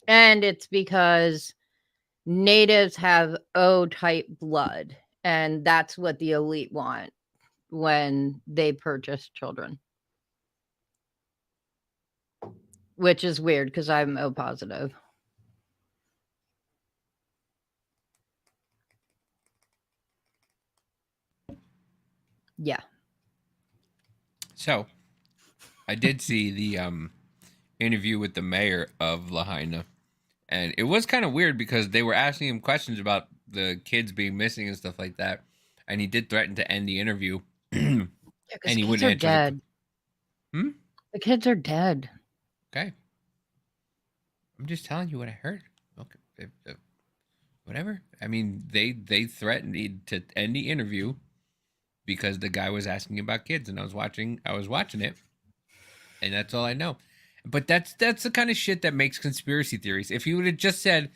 And it's because natives have O type blood, and that's what the elite want when they purchase children. Which is weird because I'm O positive. Yeah.
So, I did see the interview with the mayor of Lahaina, and it was kind of weird because they were asking him questions about the kids being missing and stuff like that, and he did threaten to end the interview, and he wouldn't answer.
Dead.
The
kids are dead.
Okay. I'm just telling you what I heard. Okay. Whatever. I mean, they threatened to end the interview because the guy was asking about kids, and I was watching it, and that's all I know. But that's the kind of shit that makes conspiracy theories. If you would have just said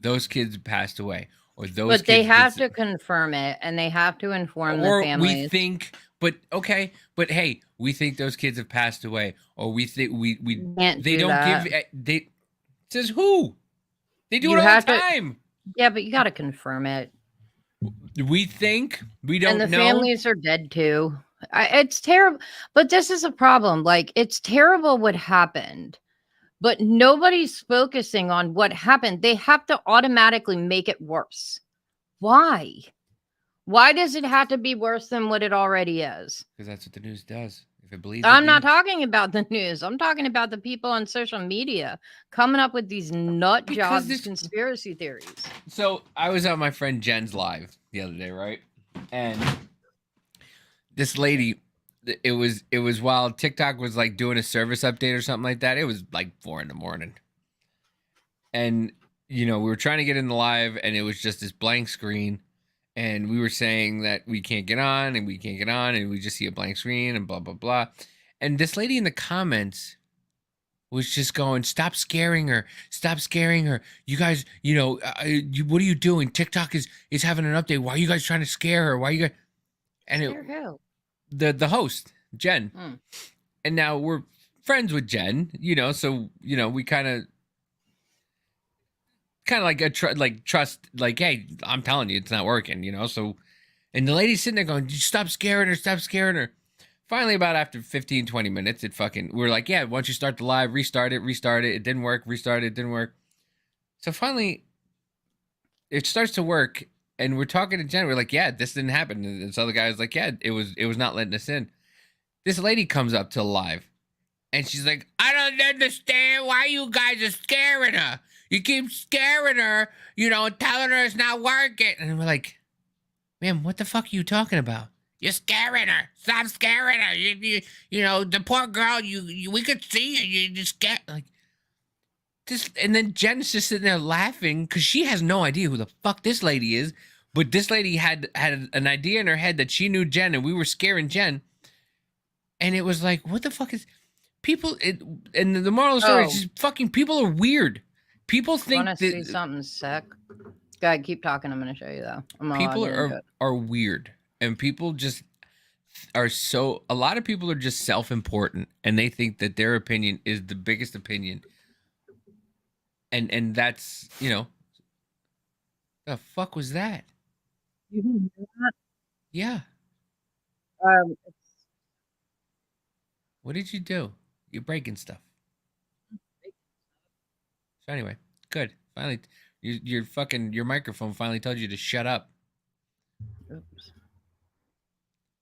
those kids passed away, or those,
but they have to confirm it, and they have to inform the families.
We think, but okay, but hey, we think those kids have passed away, or we think we
can't.
They don't
that.
give. They says who? They do it all the time.
Yeah, but you got to confirm it.
We think we don't know.
And the families are dead too. It's terrible. But this is a problem. Like, it's terrible what happened, but nobody's focusing on what happened. They have to automatically make it worse. Why? Why does it have to be worse than what it already is?
Because that's what the news does. If it bleeds,
I'm not talking about the news. I'm talking about the people on social media coming up with these nut job conspiracy theories.
So I was at my friend Jen's live the other day, right? And this lady, it was while TikTok was like doing a service update or something like that. It was like 4 a.m. And we were trying to get in the live, and it was just this blank screen. And we were saying that we can't get on, and we can't get on, and we just see a blank screen, and blah, blah, blah. And this lady in the comments was just going, stop scaring her. Stop scaring her. You guys, what are you doing? TikTok is having an update. Why are you guys trying to scare her? Why are you guys... And
who?
The host, Jen. And now we're friends with Jen, so, we kind of like trust, like, hey, I'm telling you, it's not working, so, and the lady's sitting there going, stop scaring her. Finally, about after 15, 20 minutes, we're like, yeah, once you start the live, restart it, it didn't work, restart it, didn't work. So finally, it starts to work, and we're talking to Jen, we're like, yeah, this didn't happen, and this other guy was like, yeah, it was not letting us in. This lady comes up to live, and she's like, I don't understand why you guys are scaring her. You keep scaring her, and telling her it's not working. And we're like, ma'am, what the fuck are you talking about? You're scaring her. Stop scaring her. You know, the poor girl, we could see you. You just get like this. And then Jen's just sitting there laughing because she has no idea who the fuck this lady is. But this lady had an idea in her head that she knew Jen and we were scaring Jen. And it was like, what the fuck is people? And the moral of the story is just fucking people are weird. People think
want to see something sick. Go ahead, keep talking. I'm going to show you though.
People are weird. And people just are a lot of people are just self-important and they think that their opinion is the biggest opinion. And that's, you know, the fuck was that?
You didn't hear that?
Yeah. What did you do? You're breaking stuff. So anyway, good. Finally, your microphone finally told you to shut up.
Oops.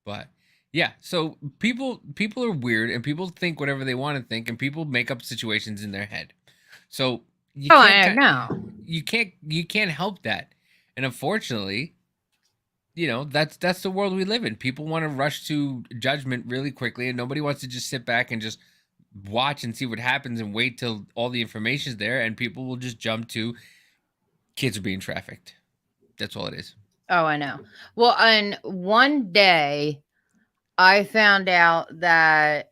But yeah, so people are weird and people think whatever they want to think and people make up situations in their head. So you can't help that. And unfortunately, you know, that's the world we live in. People want to rush to judgment really quickly and nobody wants to just sit back and just watch and see what happens and wait till all the information's there, and people will just jump to kids are being trafficked. That's all it is.
Oh, I know. Well, and one day I found out that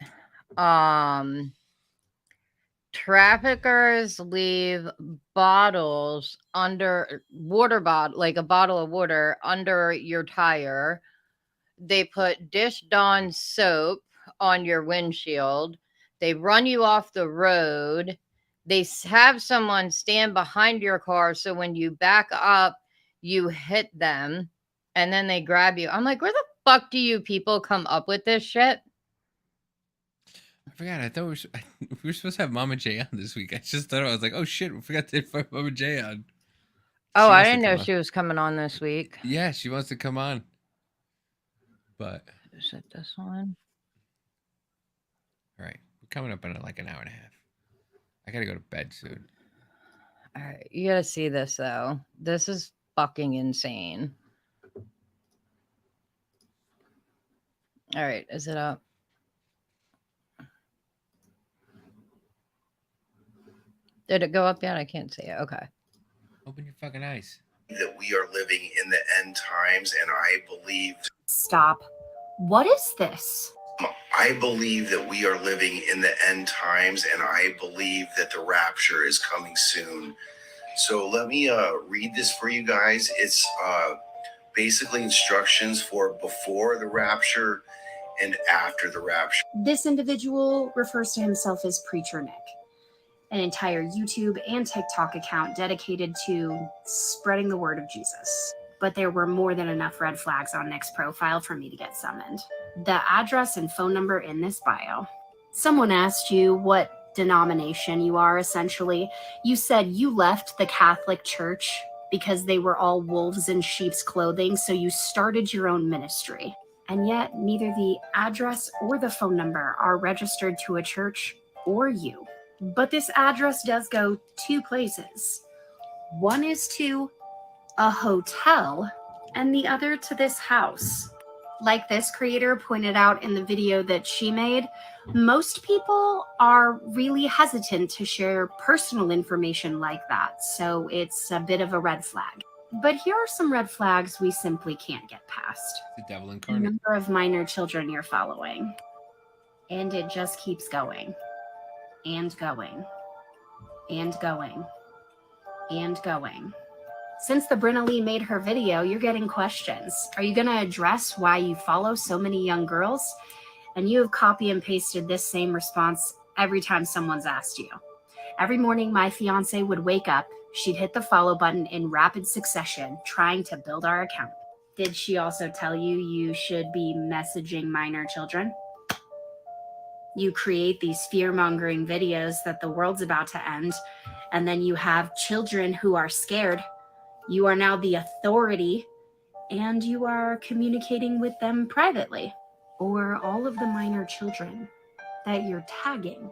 traffickers leave bottles under like a bottle of water under your tire. They put Dish Dawn soap on your windshield. They run you off the road. They have someone stand behind your car so when you back up, you hit them, and then they grab you. I'm like, where the fuck do you people come up with this shit?
I forgot. I thought we were supposed to have Mama J on this week. I just thought, I was like, oh shit, we forgot to invite Mama J on.
Oh, I didn't know she was coming on this week.
Yeah, she wants to come on. But
is it this one?
All right. We're coming up in like an hour and a half. I gotta go to bed soon.
All right. You gotta see this though. This is fucking insane. All right. Is it up? Did it go up yet? I can't see it. Okay.
Open your fucking eyes.
That we are living in the end times, and I believe...
Stop. What is this?
I believe that we are living in the end times, and I believe that the rapture is coming soon. So let me read this for you guys. It's basically instructions for before the rapture and after the rapture.
This individual refers to himself as Preacher Nick, an entire YouTube and TikTok account dedicated to spreading the word of Jesus. But there were more than enough red flags on Nick's profile for me to get summoned. The address and phone number in this bio. Someone asked you what denomination you are, essentially. You said you left the Catholic Church because they were all wolves in sheep's clothing, so you started your own ministry. And yet, neither the address or the phone number are registered to a church or you. But this address does go two places. One is to a hotel, and the other to this house. Like this creator pointed out in the video that she made, most people are really hesitant to share personal information like that, so it's a bit of a red flag. But here are some red flags we simply can't get past.
The devil
The
incarnate.
number of minor children you're following. And it just keeps going. And going. And going. And going. Since the Brenna Lee made her video, you're getting questions. Are you going to address why you follow so many young girls? And you have copy and pasted this same response every time someone's asked you. Every morning, my fiance would wake up. She'd hit the follow button in rapid succession, trying to build our account. Did she also tell you you should be messaging minor children? You create these fear-mongering videos that the world's about to end, and then you have children who are scared. You are now the authority, and you are communicating with them privately. Or all of the minor children that you're tagging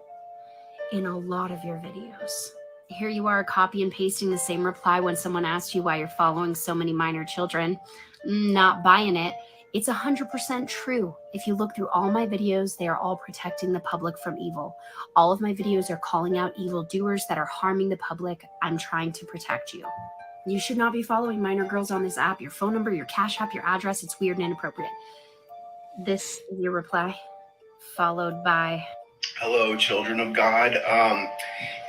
in a lot of your videos. Here you are copy and pasting the same reply when someone asks you why you're following so many minor children. Not buying it. It's 100% true. If you look through all my videos, they are all protecting the public from evil. All of my videos are calling out evil doers that are harming the public. I'm trying to protect you. You should not be following minor girls on this app. Your phone number, your cash app, your address, it's weird and inappropriate. This is your reply, followed by...
Hello, children of God.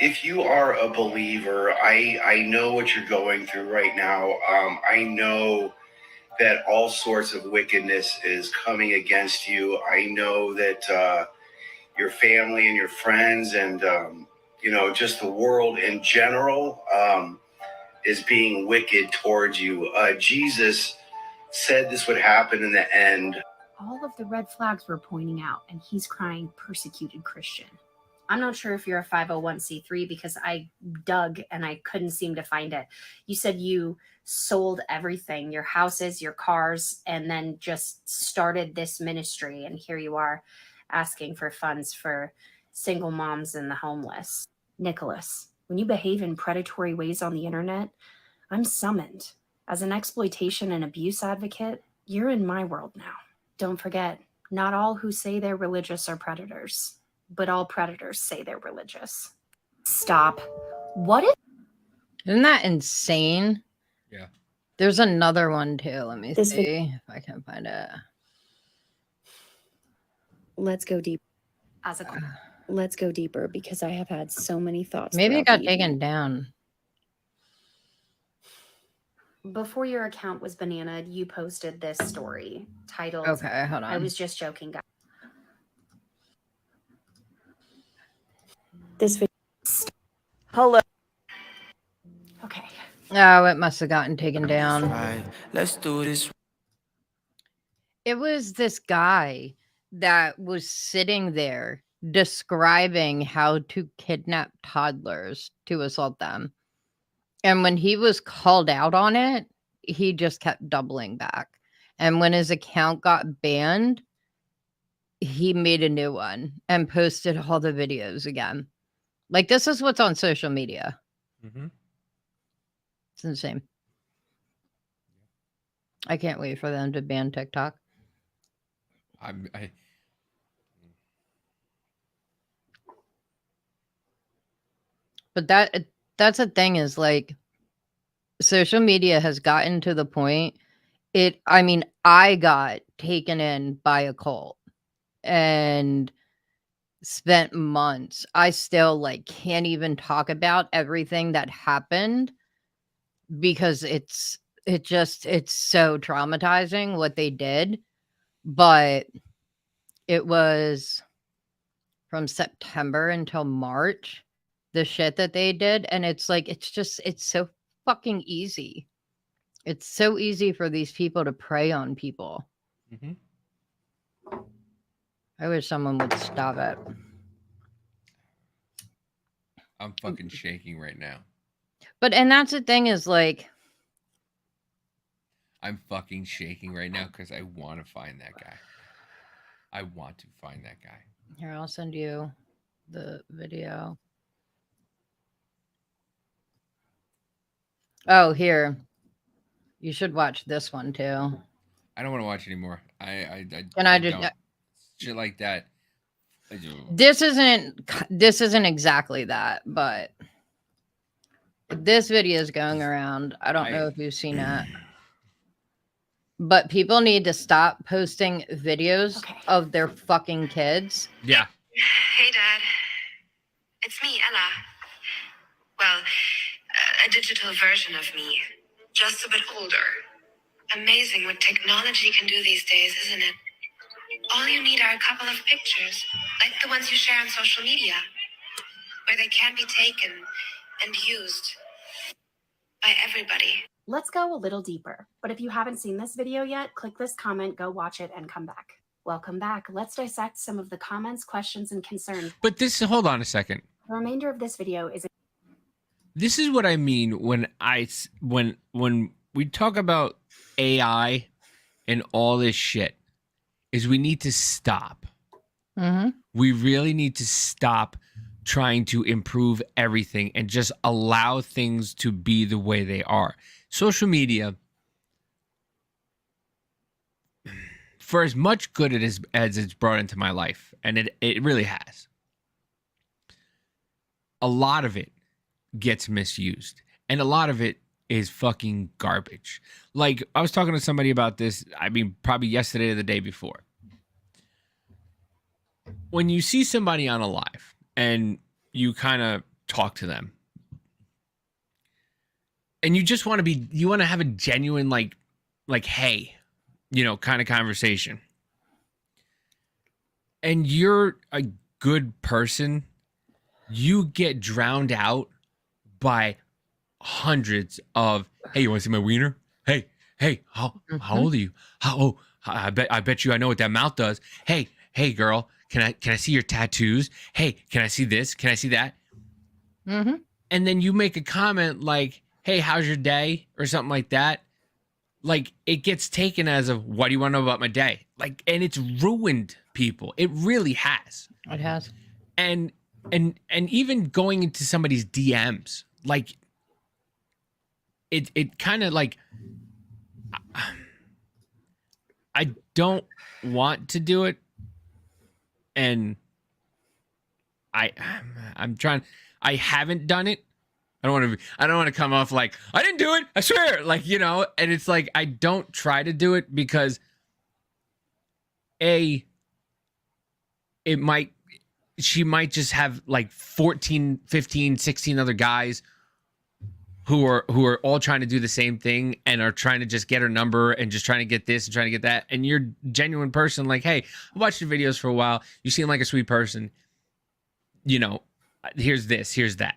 If you are a believer, I know what you're going through right now. I know that all sorts of wickedness is coming against you. I know that your family and your friends and, just the world in general is being wicked towards you. Jesus said this would happen in the end.
All of the red flags we're pointing out, and he's crying persecuted Christian. I'm not sure if you're a 501c3 because I dug and I couldn't seem to find it. You said you sold everything, your houses, your cars, and then just started this ministry. And here you are asking for funds for single moms and the homeless. Nicholas, when you behave in predatory ways on the internet, I'm summoned. As an exploitation and abuse advocate, you're in my world now. Don't forget, not all who say they're religious are predators, but all predators say they're religious. Stop. What is...
Isn't that insane?
Yeah.
There's another one too. Let me see if I can find it.
Let's go deep. Let's go deeper because I have had so many thoughts.
Maybe it
throughout
got
the
taken
evening.
down.
Before your account was bananaed, you posted this story titled,
Okay, hold on.
I was just joking, guys.
This video.
Hello. Okay.
Oh, it must have gotten taken down.
Right, let's do this.
It was this guy that was sitting there describing how to kidnap toddlers to assault them. And when he was called out on it, he just kept doubling back. And when his account got banned, he made a new one and posted all the videos again. Like, this is what's on social media.
Mm-hmm.
It's insane. I can't wait for them to ban TikTok. But that's the thing is, like, social media has gotten to the point I got taken in by a cult and spent months. I still like can't even talk about everything that happened because it's so traumatizing what they did. But it was from September until March, the shit that they did. And it's like, it's so fucking easy. It's so easy for these people to prey on people.
Mm-hmm.
I wish someone would stop it.
I'm fucking shaking right now.
And that's the thing is, like,
I'm fucking shaking right now because I want to find that guy. I want to find that guy.
Here, I'll send you the video. Oh, here. You should watch this one too.
I don't want to watch anymore. I
just
shit like that.
This isn't exactly that, but this video is going around. I don't know if you've seen it. But people need to stop posting videos of their fucking kids.
Yeah.
Hey, Dad. It's me, Ella. Well, a digital version of me, just a bit older. Amazing what technology can do these days, isn't it? All you need are a couple of pictures, like the ones you share on social media, where they can be taken and used by everybody.
Let's go a little deeper. But if you haven't seen this video yet, click this comment, go watch it, and come back. Welcome back. Let's dissect some of the comments, questions, and concerns.
But hold on a second.
The remainder of this video is...
This is what I mean when we talk about AI and all this shit, is we need to stop.
Mm-hmm.
We really need to stop trying to improve everything and just allow things to be the way they are. Social media, for as much good as it's brought into my life, and it really has, a lot of it gets misused, and a lot of it is fucking garbage. Like, I was talking to somebody about this, I mean, probably yesterday or the day before. When you see somebody on a live and you kind of talk to them, and you just want to have a genuine, like, hey, kind of conversation, and you're a good person, you get drowned out by hundreds of, hey, you want to see my wiener? Hey, how old are you? I bet you I know what that mouth does. Hey, girl, can I see your tattoos? Hey, can I see this? Can I see that?
Mm-hmm.
And then you make a comment like, hey, how's your day? Or something like that. Like, it gets taken as of, what do you want to know about my day? Like, and it's ruined people. It really has.
It has.
And even going into somebody's DMs, like, it kind of like, I don't want to do it, and I'm trying. I haven't done it. I don't want to come off like I didn't do it. I swear, like, and it's like I don't try to do it because she might just have like 14, 15, 16 other guys who are all trying to do the same thing and are trying to just get her number and just trying to get this and trying to get that. And you're a genuine person, like, hey, I watched your videos for a while. You seem like a sweet person. Here's this, here's that.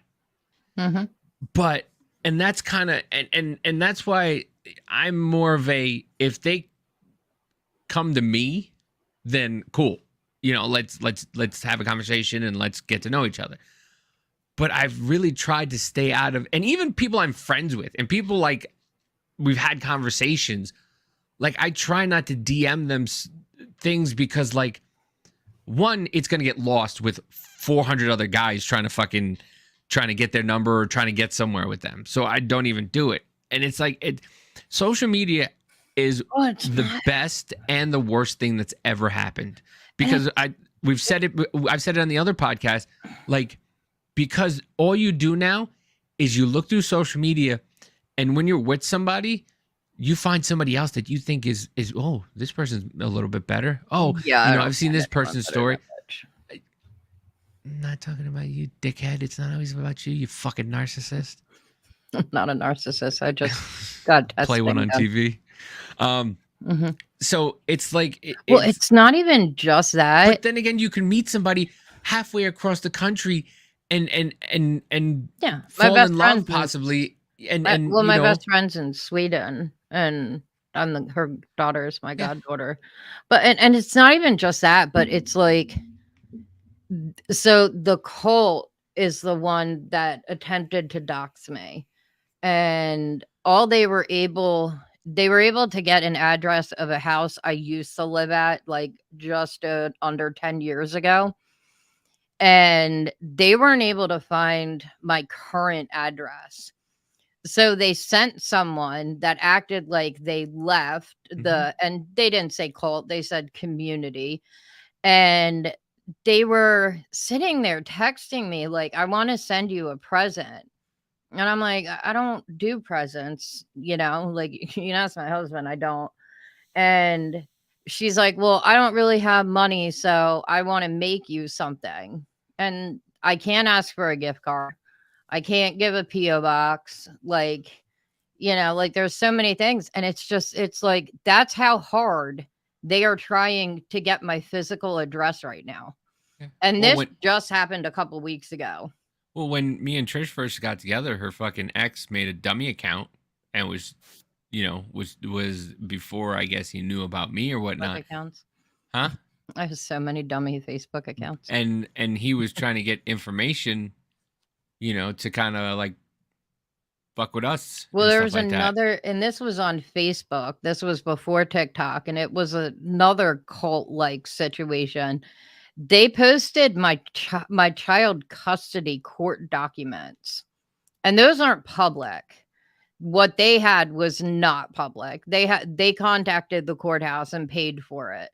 Mm-hmm.
But, and that's kind of, and that's why I'm more of a, if they come to me, then cool. Let's have a conversation and let's get to know each other. But I've really tried to stay out of, and even people I'm friends with and people like we've had conversations, like I try not to DM them things because, like, one, it's going to get lost with 400 other guys trying to get their number or trying to get somewhere with them. So I don't even do it. And it's like, social media is the best and the worst thing that's ever happened, because I've said it on the other podcast, like, because all you do now is you look through social media, and when you're with somebody, you find somebody else that you think is oh, this person's a little bit better. Oh,
yeah,
I've seen this person's story. I'm not talking about you, dickhead. It's not always about you, you fucking narcissist.
I'm not a narcissist. I just got
play one on TV.
Mm-hmm.
So it's like,
it's not even just that.
But then again, you can meet somebody halfway across the country and
yeah,
fall in love possibly.
My best friend's in Sweden, and her daughter is my goddaughter. But and it's not even just that, but it's like, so the cult is the one that attempted to dox me, and they were able to get an address of a house I used to live at, like, just under 10 years ago. And they weren't able to find my current address. So they sent someone that acted like they left and they didn't say cult, they said community. And they were sitting there texting me like, I want to send you a present. And I'm like, I don't do presents, like, that's my husband. I don't. And she's like, well, I don't really have money, so I want to make you something. And I can't ask for a gift card. I can't give a P.O. box. Like, like, there's so many things. And it's like, that's how hard they are trying to get my physical address right now. Yeah. And this just happened a couple weeks ago.
Well, when me and Trish first got together, her fucking ex made a dummy account and was before, I guess, he knew about me or whatnot.
Accounts.
Huh?
I have so many dummy Facebook accounts.
And he was trying to get information, to kind of like fuck with us.
Well, there was another, and this was on Facebook. This was before TikTok, and it was another cult-like situation. They posted my child custody court documents, and those aren't public. what they had was not public. They contacted the courthouse and paid for it.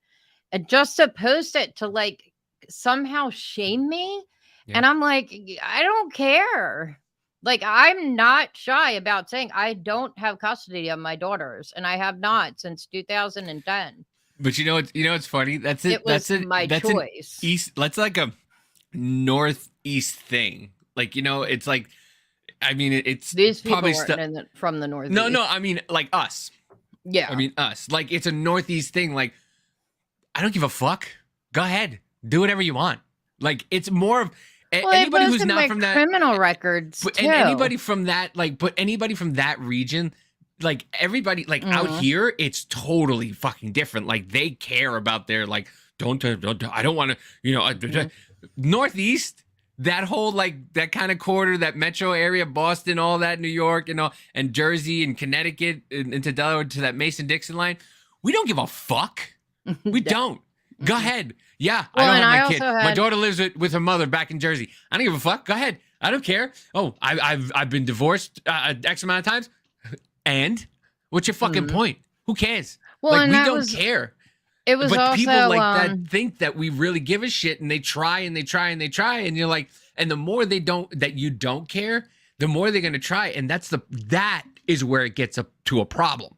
And just to post it to like somehow shame me.
Yeah.
And I'm like, I don't care. Like, I'm not shy about saying I don't have custody of my daughters, and I have not since 2010.
But it's funny. That's it.
It was
That's
my choice.
That's like a northeast thing. Like, it's like, I mean, it's
These people
probably
weren't from the northeast.
No, I mean, like us.
Yeah.
I mean, us. Like, it's a northeast thing. Like, I don't give a fuck. Go ahead, do whatever you want. Like, it's more of anybody who's not from that
criminal records, too.
and anybody from that, but anybody from that region, like everybody, like out here, it's totally fucking different. Like, they care about their like, don't I don't want to, northeast. That whole like that kind of quarter, that metro area, Boston, all that, New York, and Jersey and Connecticut into Delaware to that Mason-Dixon line, we don't give a fuck. We don't. Go ahead. Yeah,
well,
I don't have my
kid.
My daughter lives with her mother back in Jersey. I don't give a fuck. Go ahead. I don't care. Oh, I've been divorced X amount of times. And what's your fucking point? Who cares?
Well,
like, we don't
was,
care.
It was
but
also,
people like that think that we really give a shit, and they try and they try and they try, and you're like, and the more you don't care, the more they're gonna try, and that is where it gets up to a problem.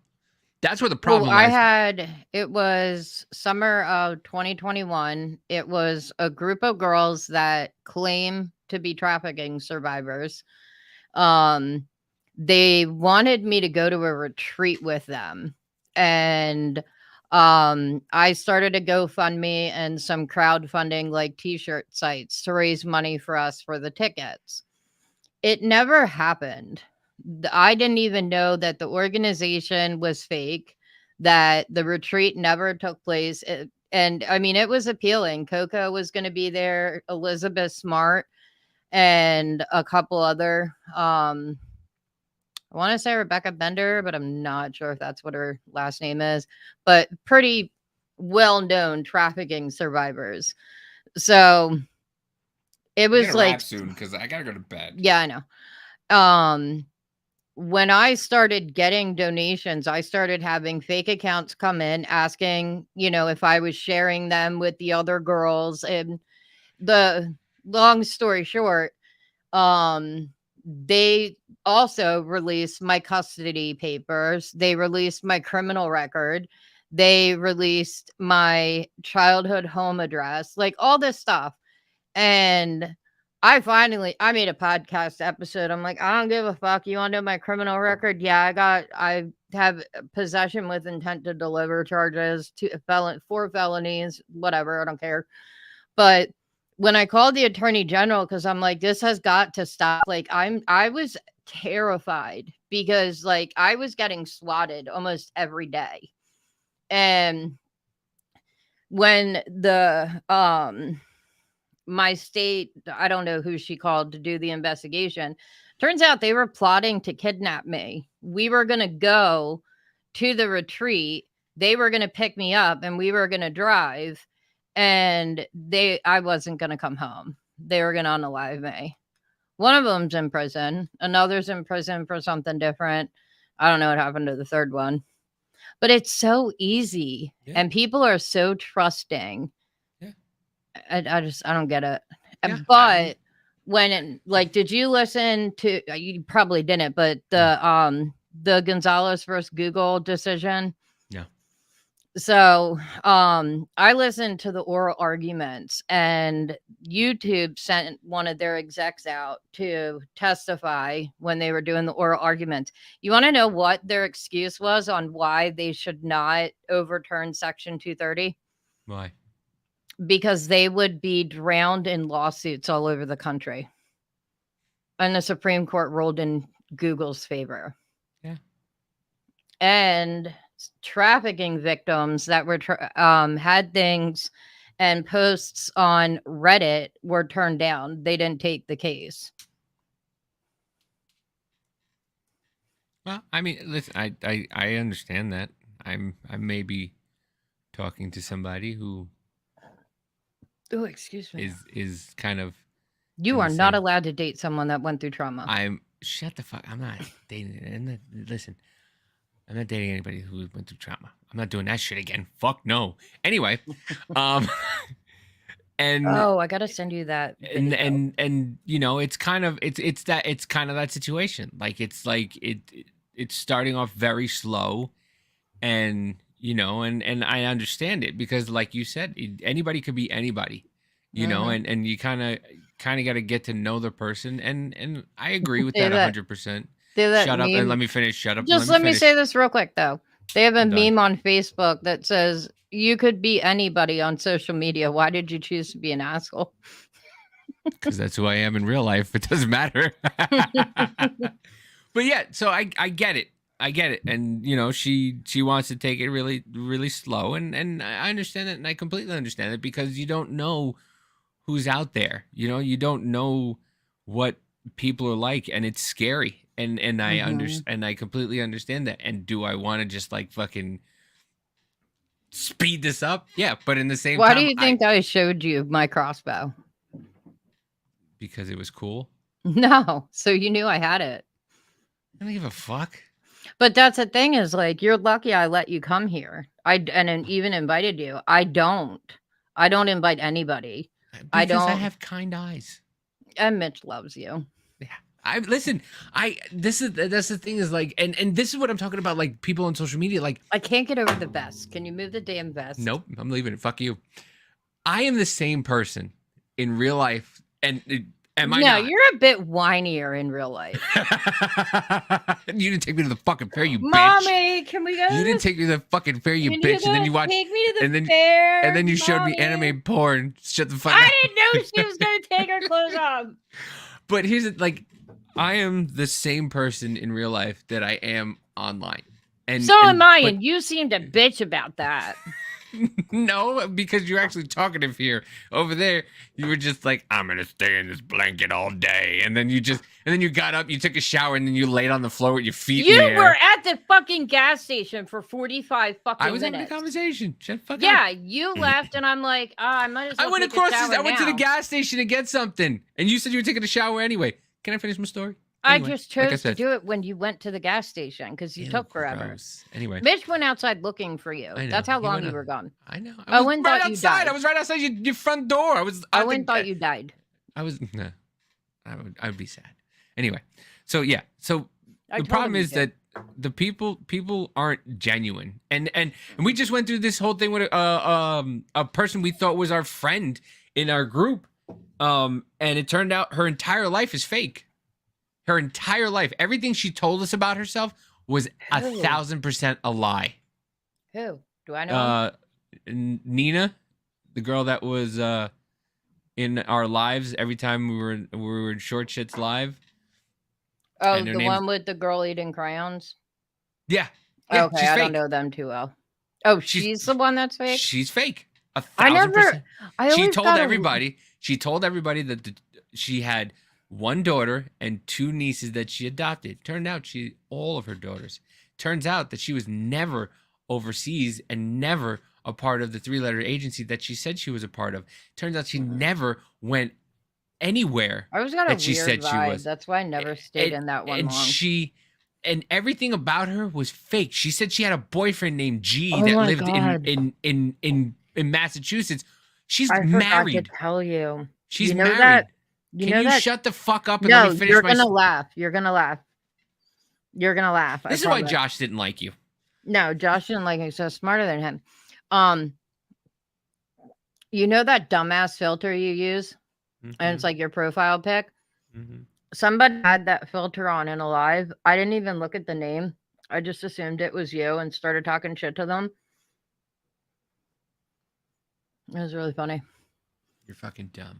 That's where the problem lies.
It was summer of 2021. It was a group of girls that claim to be trafficking survivors. They wanted me to go to a retreat with them. And I started a GoFundMe and some crowdfunding like t-shirt sites to raise money for us for the tickets. It never happened. I didn't even know that the organization was fake, that the retreat never took place. And I mean, it was appealing. Coco was going to be there, Elizabeth Smart, and a couple other, I want to say Rebecca Bender, but I'm not sure if that's what her last name is, but pretty well-known trafficking survivors. So it was like
wrap soon because I gotta go to bed.
Yeah, I know. When I started getting donations, I started having fake accounts come in asking, if I was sharing them with the other girls. And the long story short, they also released my custody papers. They released my criminal record. They released my childhood home address, like all this stuff. And I made a podcast episode. I'm like, I don't give a fuck. You want to know my criminal record? Yeah, I have possession with intent to deliver charges, 4 felonies, whatever. I don't care. But when I called the attorney general, because I'm like, this has got to stop. Like, I was terrified because like I was getting swatted almost every day. And when my state, I don't know who she called to do the investigation. Turns out they were plotting to kidnap me. We were going to go to the retreat. They were going to pick me up and we were going to drive. And I wasn't going to come home. They were going to unalive me. One of them's in prison. Another's in prison for something different. I don't know what happened to the third one. But it's so easy. Yeah. And people are so trusting. I don't get it. Yeah, but did you listen to, you probably didn't, but the Gonzalez versus Google decision?
Yeah.
So I listened to the oral arguments, and YouTube sent one of their execs out to testify when they were doing the oral arguments. You want to know what their excuse was on why they should not overturn Section 230?
Why?
Because they would be drowned in lawsuits all over the country. And the Supreme Court ruled in Google's favor.
Yeah.
And trafficking victims that were had things and posts on Reddit were turned down. They didn't take the case.
Well, I mean, listen, I understand that. I may be talking to somebody who
excuse me.
Is kind of.
You are not allowed to date someone that went through trauma.
Shut the fuck. I'm not dating. Listen, I'm not dating anybody who went through trauma. I'm not doing that shit again. Fuck no. Anyway, and
Oh, I gotta send you that video.
and you know, it's kind of that situation. Like it's starting off very slow, and you know, and I understand it because, like you said, anybody could be anybody, you know, and you kind of got to get to know the person, and I agree with that 100%. Shut up and let me finish. Shut up.
Just let me say this real quick though. They have a meme on Facebook that says, "You could be anybody on social media. Why did you choose to be an asshole?"
Because that's who I am in real life. It doesn't matter. But yeah, so I get it. I get it. And you know, she wants to take it really, really slow, and I understand it, and I completely understand it because you don't know who's out there. You know, you don't know what people are like, and it's scary. And I and I completely understand that. And do I want to just like fucking speed this up? Yeah, but in the same time,
why do you think I showed you my crossbow?
Because it was cool.
No, so you knew I had it.
I don't give a fuck.
But that's the thing is like, you're lucky I let you come here. And even invited you. I don't invite anybody.
Because I have kind eyes.
And Mitch loves you.
Yeah. That's the thing is like, and this is what I'm talking about. Like people on social media, like
I can't get over the vest. Can you move the damn vest?
Nope. I'm leaving it. Fuck you. I am the same person in real life. And am I not?
You're a bit whinier in real life.
You didn't take me to the fucking fair, you bitch.
Mommy, can we go?
You didn't take me to the fucking fair, you bitch. And then you watched.
Take me to the fair.
And then you showed me anime porn. Shut the fuck up.
I didn't know she was gonna take her clothes off.
But here's it, like, I am the same person in real life that I am online. And
so am I, and you seemed a bitch about that.
No, because you're actually talkative here. Over there, you were just like, I'm gonna stay in this blanket all day. And then you got up, you took a shower, and then you laid on the floor with your feet in the air.
You were at the fucking gas station for 45 fucking minutes.
I was having a conversation. Shut the fuck up.
Yeah, you left, and I'm like, I might as well
I went
take a shower
I went to the
now.
gas station to get something. And you said you were taking a shower anyway. Can I finish my story? Anyway,
I just chose to do it when you went to the gas station because you took forever.
Gross. Anyway,
Mitch went outside looking for you. That's how long you were gone.
I know.
I went
right
thought
outside.
you died.
I was right outside your front door.
I went thought you died.
I was no. I would be sad. Anyway, so yeah. So the problem is that the people aren't genuine, and we just went through this whole thing with a person we thought was our friend in our group, and it turned out her entire life is fake. Her entire life, everything she told us about herself was 1,000% a lie.
Who? Do I know?
Nina, the girl that was in our lives every time we were in Short Shits live.
Oh, the one with the girl eating crayons?
Yeah.
Okay, I don't know them too well. Oh, she's the one that's fake?
She's fake. 1,000%. She told everybody that she had one daughter and two nieces that she adopted. Turned out all of her daughters. Turns out that she was never overseas and never a part of the three-letter agency that she said she was a part of. Turns out she never went anywhere.
I was got a
that she
weird
said
vibe.
she was.
That's why I never stayed in that one
and
long.
And everything about her was fake. She said she had a boyfriend named G that lived in Massachusetts. She's married.
I forgot to tell you.
She's married. Can you shut the fuck up and let me finish
you're gonna laugh. You're gonna laugh. You're gonna laugh.
This is why Josh didn't like you.
No, Josh didn't like me. So smarter than him. You know that dumbass filter you use, and it's like your profile pic. Somebody had that filter on in a live. I didn't even look at the name. I just assumed it was you and started talking shit to them. It was really funny.
You're fucking dumb.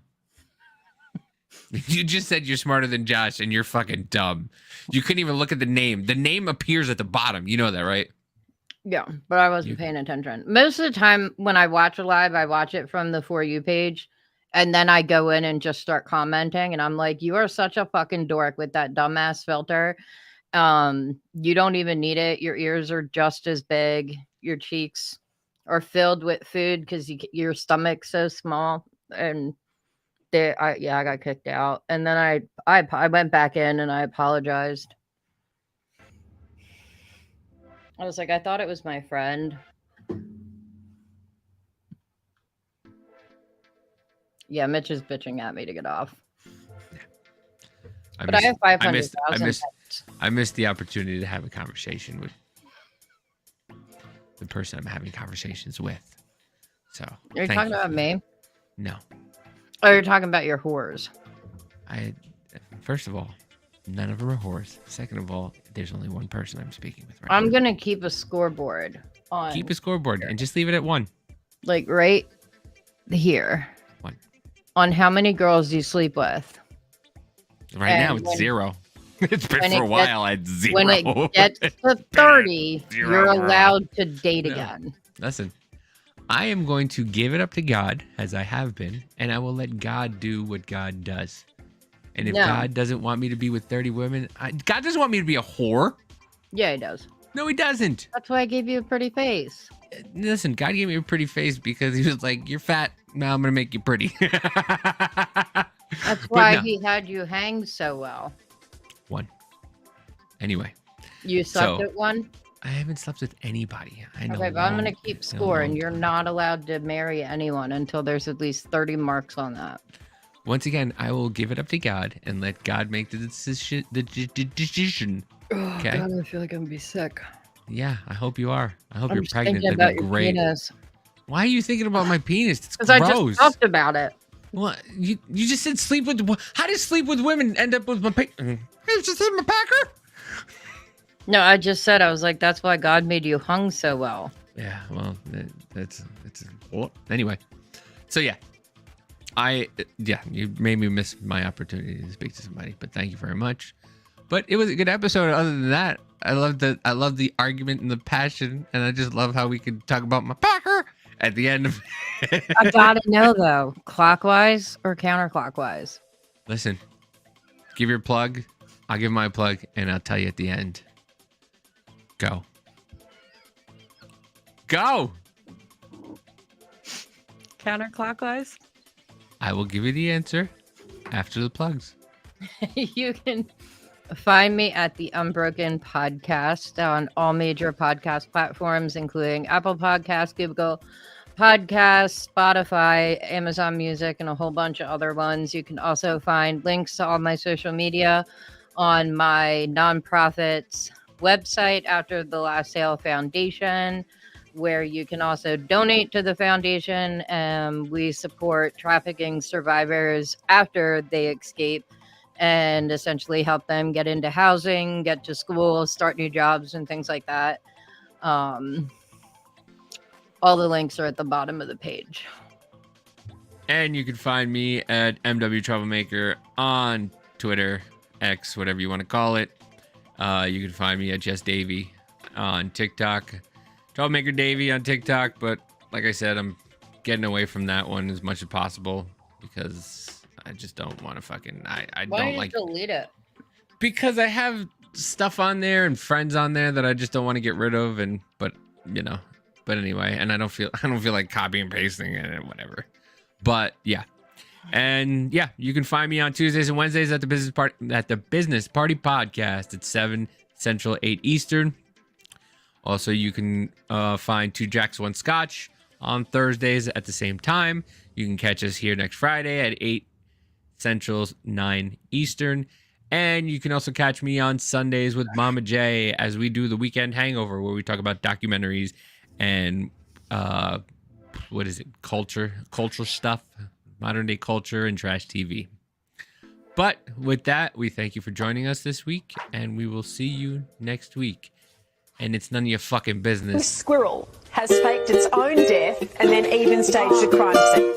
You just said you're smarter than Josh and you're fucking dumb. You couldn't even look at the name. The name appears at the bottom. You know that, right?
Yeah, but I wasn't paying attention. Most of the time when I watch a live, I watch it from the For You page. And then I go in and just start commenting. And I'm like, you are such a fucking dork with that dumbass filter. You don't even need it. Your ears are just as big. Your cheeks are filled with food because your stomach's so small. And I got kicked out, and then I went back in and I apologized. I was like, I thought it was my friend. Yeah, Mitch is bitching at me to get off. I have 500,000.
I missed the opportunity to have a conversation with the person I'm having conversations with. So
you're talking about me?
No.
Oh, you're talking about your whores.
First of all, none of them are whores. Second of all, there's only one person I'm speaking with right
I'm
now.
gonna keep a scoreboard on.
Keep a scoreboard and just leave it at 1.
Like right here.
1.
On how many girls you sleep with.
Right now it's 0. It's been for a while at 0.
When it gets to 30, you're allowed to date again.
Listen, I am going to give it up to God, as I have been, and I will let God do what God does. And if God doesn't want me to be with 30 women, God doesn't want me to be a whore.
Yeah, he does.
No, he doesn't.
That's why I gave you a pretty face.
Listen, God gave me a pretty face because he was like, you're fat. Now I'm going to make you pretty.
That's why he had you hang so well.
1. Anyway.
You slept at 1?
I haven't slept with anybody. I know.
Okay, but I'm going to keep score, and you're not allowed to marry anyone until there's at least 30 marks on that.
Once again, I will give it up to God and let God make the decision. Okay?
God, I feel like I'm going to be sick.
Yeah, I hope you are. I hope
I'm
you're
just
pregnant.
thinking
That'd
about
be great.
Your penis.
Why are you thinking about my penis? It's gross.
Because I just talked about it.
What? You just said sleep with... How does sleep with women end up with my... It's just in my packer?
No, I just said, I was like, that's why God made you hung so well.
Yeah, well, that's anyway. So yeah, you made me miss my opportunity to speak to somebody, but thank you very much. But it was a good episode. Other than that, I love the argument and the passion, and I just love how we could talk about my packer at the end of it.
I gotta know though, clockwise or counterclockwise?
Listen, give your plug, I'll give my plug, and I'll tell you at the end. Go.
Counterclockwise?
I will give you the answer after the plugs.
You can find me at the Unbroken Podcast on all major podcast platforms, including Apple Podcasts, Google Podcasts, Spotify, Amazon Music, and a whole bunch of other ones. You can also find links to all my social media on my nonprofit's website, After the Last Sale Foundation, where you can also donate to the foundation. We support trafficking survivors after they escape and essentially help them get into housing, get to school, start new jobs, and things like that. All the links are at the bottom of the page.
And you can find me at MW Troublemaker on Twitter, X, whatever you want to call it. You can find me at Just Davy on TikTok. Troublemaker Davy on TikTok, but like I said, I'm getting away from that one as much as possible because I just don't want to fucking... I
Why
don't
you
like...
delete it?
Because I have stuff on there and friends on there that I just don't want to get rid of, but anyway, and I don't feel like copying and pasting it and whatever. But yeah. And yeah, you can find me on Tuesdays and Wednesdays at the Business Party Podcast at 7 Central, 8 Eastern. Also, you can find 2 Jacks, 1 Scotch on Thursdays at the same time. You can catch us here next Friday at 8 Central, 9 Eastern. And you can also catch me on Sundays with Mama J as we do the Weekend Hangover, where we talk about documentaries and culture stuff, modern day culture, and trash TV. But with that, we thank you for joining us this week, and we will see you next week. And it's none of your fucking business.
This squirrel has faked its own death and then even staged a crime scene.